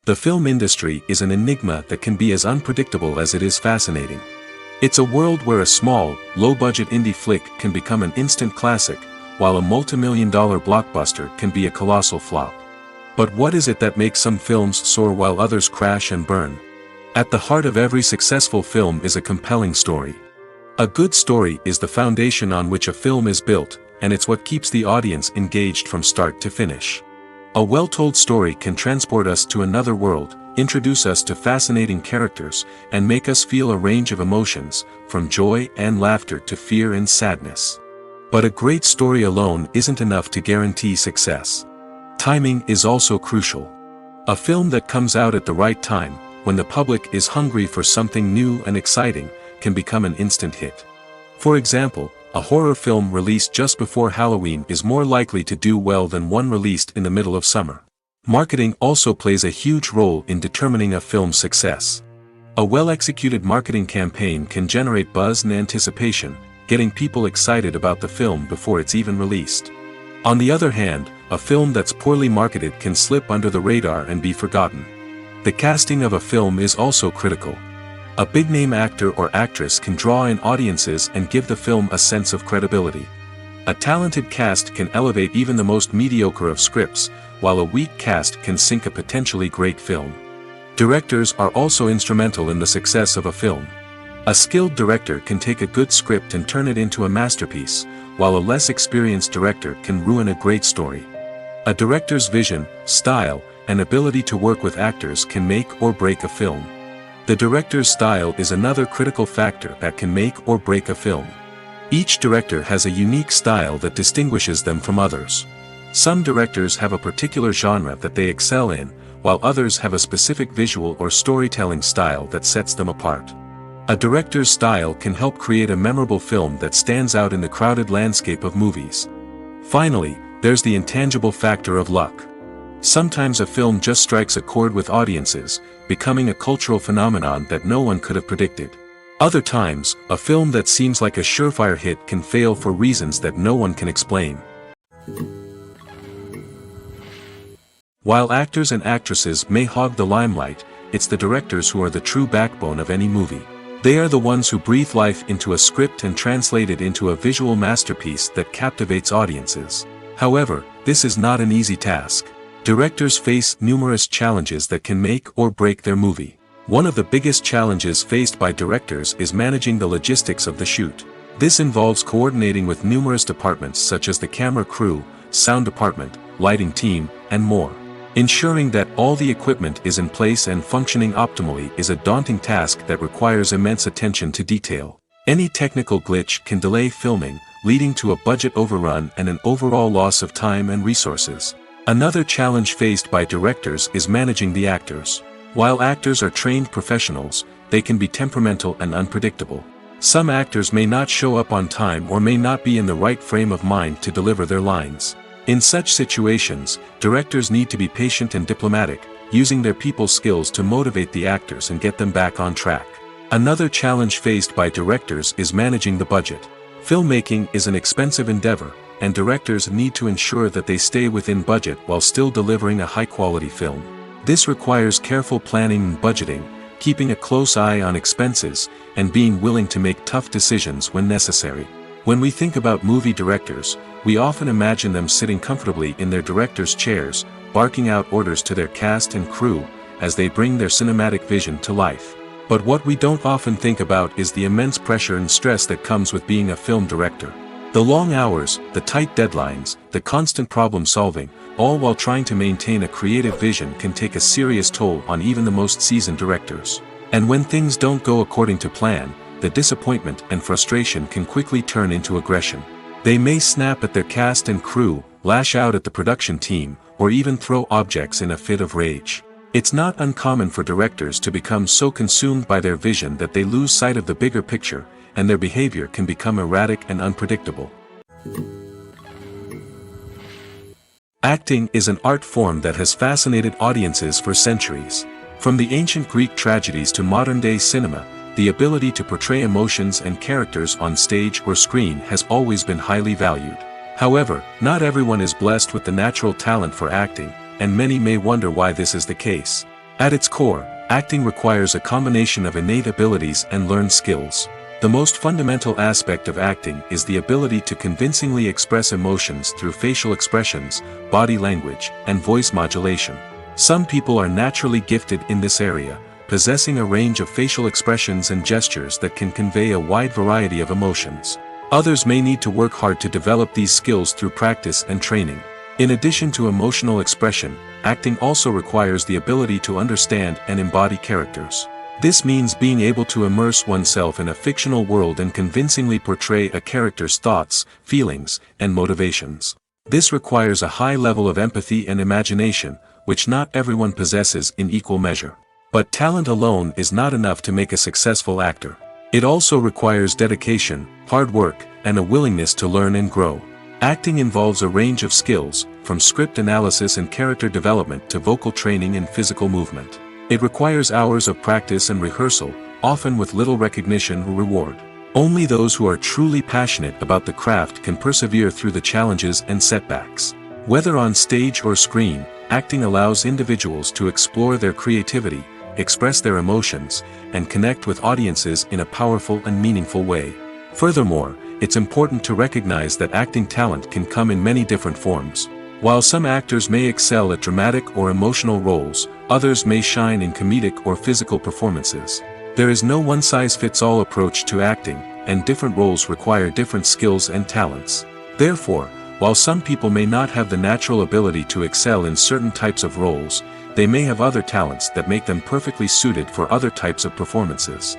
The film industry is an enigma that can be as unpredictable as it is fascinating. It's a world where a small, low-budget indie flick can become an instant classic, while a multi-million-dollar blockbuster can be a colossal flop. But what is it that makes some films soar while others crash and burn? At the heart of every successful film is a compelling story. A good story is the foundation on which a film is built, and it's what keeps the audience engaged from start to finish. A well-told story can transport us to another world, introduce us to fascinating characters, and make us feel a range of emotions, from joy and laughter to fear and sadness. But a great story alone isn't enough to guarantee success. Timing is also crucial. A film that comes out at the right time, when the public is hungry for something new and exciting, can become an instant hit. For example, a horror film released just before Halloween is more likely to do well than one released in the middle of summer. Marketing also plays a huge role in determining a film's success. A well-executed marketing campaign can generate buzz and anticipation, getting people excited about the film before it's even released. On the other hand, a film that's poorly marketed can slip under the radar and be forgotten. The casting of a film is also critical. A big-name actor or actress can draw in audiences and give the film a sense of credibility. A talented cast can elevate even the most mediocre of scripts, while a weak cast can sink a potentially great film. Directors are also instrumental in the success of a film. A skilled director can take a good script and turn it into a masterpiece, while a less experienced director can ruin a great story. A director's vision, style, and ability to work with actors can make or break a film. The director's style is another critical factor that can make or break a film. Each director has a unique style that distinguishes them from others. Some directors have a particular genre that they excel in, while others have a specific visual or storytelling style that sets them apart. A director's style can help create a memorable film that stands out in the crowded landscape of movies. Finally, there's the intangible factor of luck. Sometimes a film just strikes a chord with audiences, becoming a cultural phenomenon that no one could have predicted. Other times, a film that seems like a surefire hit can fail for reasons that no one can explain. While actors and actresses may hog the limelight, it's the directors who are the true backbone of any movie. They are the ones who breathe life into a script and translate it into a visual masterpiece that captivates audiences. However, this is not an easy task. Directors face numerous challenges that can make or break their movie. One of the biggest challenges faced by directors is managing the logistics of the shoot. This involves coordinating with numerous departments such as the camera crew, sound department, lighting team, and more. Ensuring that all the equipment is in place and functioning optimally is a daunting task that requires immense attention to detail. Any technical glitch can delay filming, leading to a budget overrun and an overall loss of time and resources. Another challenge faced by directors is managing the actors. While actors are trained professionals, they can be temperamental and unpredictable. Some actors may not show up on time or may not be in the right frame of mind to deliver their lines. In such situations, directors need to be patient and diplomatic, using their people skills to motivate the actors and get them back on track. Another challenge faced by directors is managing the budget. Filmmaking is an expensive endeavor, and directors need to ensure that they stay within budget while still delivering a high-quality film. This requires careful planning and budgeting, keeping a close eye on expenses, and being willing to make tough decisions when necessary. When we think about movie directors, we often imagine them sitting comfortably in their director's chairs, barking out orders to their cast and crew, as they bring their cinematic vision to life. But what we don't often think about is the immense pressure and stress that comes with being a film director. The long hours, the tight deadlines, the constant problem solving, all while trying to maintain a creative vision can take a serious toll on even the most seasoned directors. And when things don't go according to plan, the disappointment and frustration can quickly turn into aggression. They may snap at their cast and crew, lash out at the production team, or even throw objects in a fit of rage. It's not uncommon for directors to become so consumed by their vision that they lose sight of the bigger picture, and their behavior can become erratic and unpredictable. Acting is an art form that has fascinated audiences for centuries. From the ancient Greek tragedies to modern-day cinema, the ability to portray emotions and characters on stage or screen has always been highly valued. However, not everyone is blessed with the natural talent for acting, and many may wonder why this is the case. At its core, acting requires a combination of innate abilities and learned skills. The most fundamental aspect of acting is the ability to convincingly express emotions through facial expressions, body language, and voice modulation. Some people are naturally gifted in this area, possessing a range of facial expressions and gestures that can convey a wide variety of emotions. Others may need to work hard to develop these skills through practice and training. In addition to emotional expression, acting also requires the ability to understand and embody characters. This means being able to immerse oneself in a fictional world and convincingly portray a character's thoughts, feelings, and motivations. This requires a high level of empathy and imagination, which not everyone possesses in equal measure. But talent alone is not enough to make a successful actor. It also requires dedication, hard work, and a willingness to learn and grow. Acting involves a range of skills, from script analysis and character development to vocal training and physical movement. It requires hours of practice and rehearsal, often with little recognition or reward. Only those who are truly passionate about the craft can persevere through the challenges and setbacks. Whether on stage or screen, acting allows individuals to explore their creativity, express their emotions, and connect with audiences in a powerful and meaningful way. Furthermore, it's important to recognize that acting talent can come in many different forms. While some actors may excel at dramatic or emotional roles, others may shine in comedic or physical performances. There is no one-size-fits-all approach to acting, and different roles require different skills and talents. Therefore, while some people may not have the natural ability to excel in certain types of roles, they may have other talents that make them perfectly suited for other types of performances.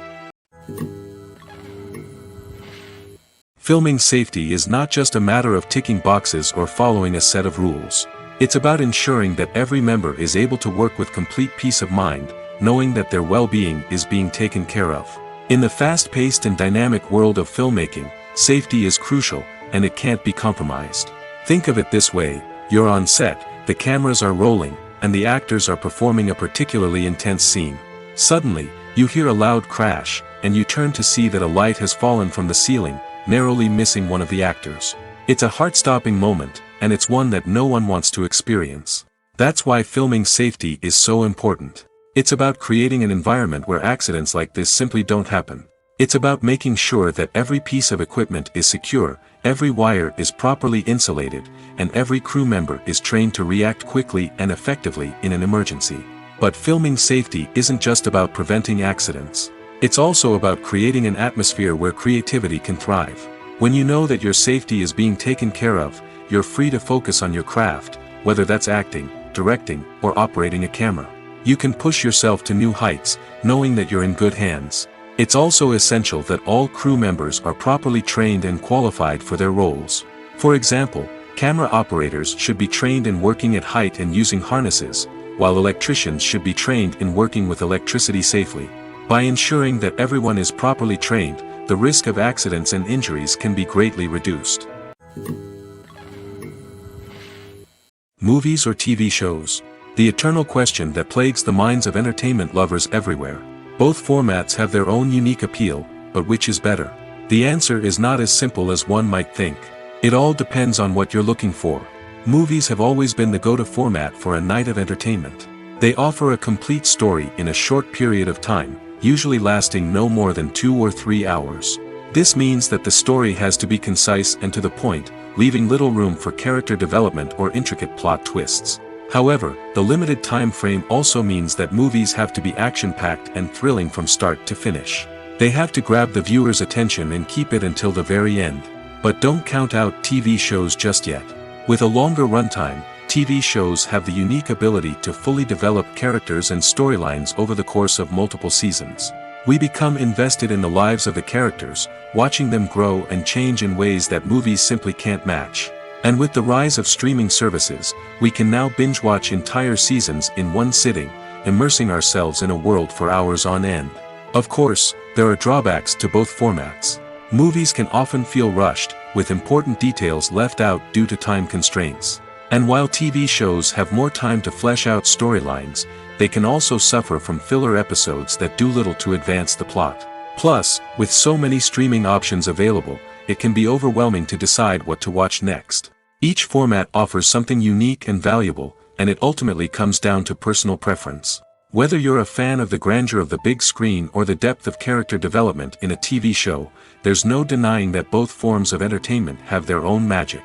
Filming safety is not just a matter of ticking boxes or following a set of rules. It's about ensuring that every member is able to work with complete peace of mind, knowing that their well-being is being taken care of. In the fast-paced and dynamic world of filmmaking, safety is crucial, and it can't be compromised. Think of it this way: you're on set, the cameras are rolling, and the actors are performing a particularly intense scene. Suddenly, you hear a loud crash, and you turn to see that a light has fallen from the ceiling, narrowly missing one of the actors. It's a heart-stopping moment, and it's one that no one wants to experience. That's why filming safety is so important. It's about creating an environment where accidents like this simply don't happen. It's about making sure that every piece of equipment is secure, every wire is properly insulated, and every crew member is trained to react quickly and effectively in an emergency. But filming safety isn't just about preventing accidents. It's also about creating an atmosphere where creativity can thrive. When you know that your safety is being taken care of, you're free to focus on your craft, whether that's acting, directing, or operating a camera. You can push yourself to new heights, knowing that you're in good hands. It's also essential that all crew members are properly trained and qualified for their roles. For example, camera operators should be trained in working at height and using harnesses, while electricians should be trained in working with electricity safely. By ensuring that everyone is properly trained, the risk of accidents and injuries can be greatly reduced. Movies or TV shows. The eternal question that plagues the minds of entertainment lovers everywhere. Both formats have their own unique appeal, but which is better? The answer is not as simple as one might think. It all depends on what you're looking for. Movies have always been the go-to format for a night of entertainment. They offer a complete story in a short period of time, usually lasting no more than 2 or 3 hours. This means that the story has to be concise and to the point, leaving little room for character development or intricate plot twists. However, the limited time frame also means that movies have to be action-packed and thrilling from start to finish. They have to grab the viewer's attention and keep it until the very end. But don't count out TV shows just yet. With a longer runtime, TV shows have the unique ability to fully develop characters and storylines over the course of multiple seasons. We become invested in the lives of the characters, watching them grow and change in ways that movies simply can't match. And with the rise of streaming services, we can now binge-watch entire seasons in one sitting, immersing ourselves in a world for hours on end. Of course, there are drawbacks to both formats. Movies can often feel rushed, with important details left out due to time constraints. And while TV shows have more time to flesh out storylines, they can also suffer from filler episodes that do little to advance the plot. Plus, with so many streaming options available, it can be overwhelming to decide what to watch next. Each format offers something unique and valuable, and it ultimately comes down to personal preference. Whether you're a fan of the grandeur of the big screen or the depth of character development in a TV show, there's no denying that both forms of entertainment have their own magic.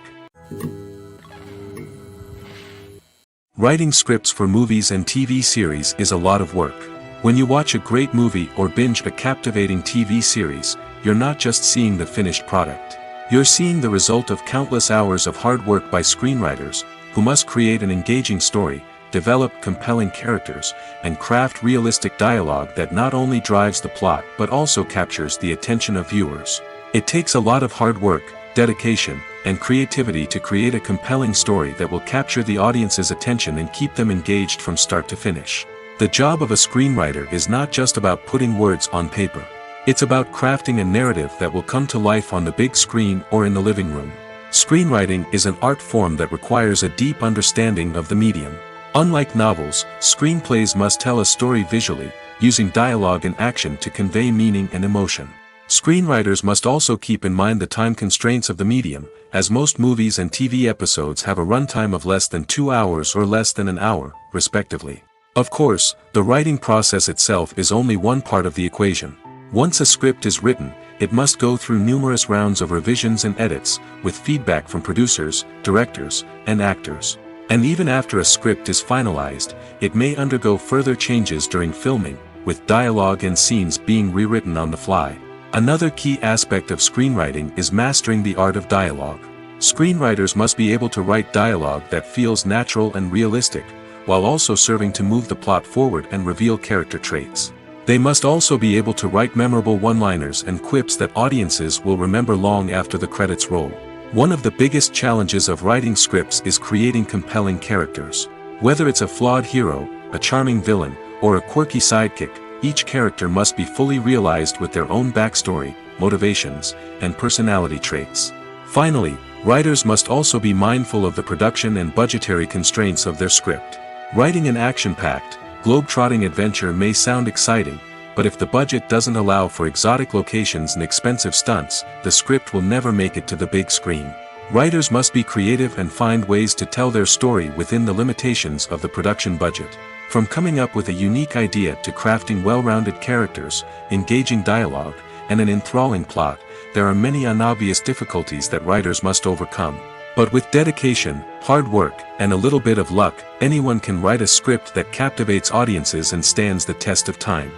Writing scripts for movies and TV series is a lot of work. When you watch a great movie or binge a captivating TV series, you're not just seeing the finished product. You're seeing the result of countless hours of hard work by screenwriters, who must create an engaging story, develop compelling characters, and craft realistic dialogue that not only drives the plot but also captures the attention of viewers. It takes a lot of hard work, dedication, and creativity to create a compelling story that will capture the audience's attention and keep them engaged from start to finish. The job of a screenwriter is not just about putting words on paper. It's about crafting a narrative that will come to life on the big screen or in the living room. Screenwriting is an art form that requires a deep understanding of the medium. Unlike novels, screenplays must tell a story visually, using dialogue and action to convey meaning and emotion. Screenwriters must also keep in mind the time constraints of the medium, as most movies and TV episodes have a runtime of less than 2 hours or less than an hour, respectively. Of course, the writing process itself is only one part of the equation. Once a script is written, it must go through numerous rounds of revisions and edits, with feedback from producers, directors, and actors. And even after a script is finalized, it may undergo further changes during filming, with dialogue and scenes being rewritten on the fly. Another key aspect of screenwriting is mastering the art of dialogue. Screenwriters must be able to write dialogue that feels natural and realistic, while also serving to move the plot forward and reveal character traits. They must also be able to write memorable one-liners and quips that audiences will remember long after the credits roll. One of the biggest challenges of writing scripts is creating compelling characters. Whether it's a flawed hero, a charming villain, or a quirky sidekick, each character must be fully realized with their own backstory, motivations, and personality traits. Finally, writers must also be mindful of the production and budgetary constraints of their script. Writing an action-packed, globe-trotting adventure may sound exciting, but if the budget doesn't allow for exotic locations and expensive stunts, the script will never make it to the big screen. Writers must be creative and find ways to tell their story within the limitations of the production budget. From coming up with a unique idea to crafting well-rounded characters, engaging dialogue, and an enthralling plot, there are many unobvious difficulties that writers must overcome. But with dedication, hard work, and a little bit of luck, anyone can write a script that captivates audiences and stands the test of time.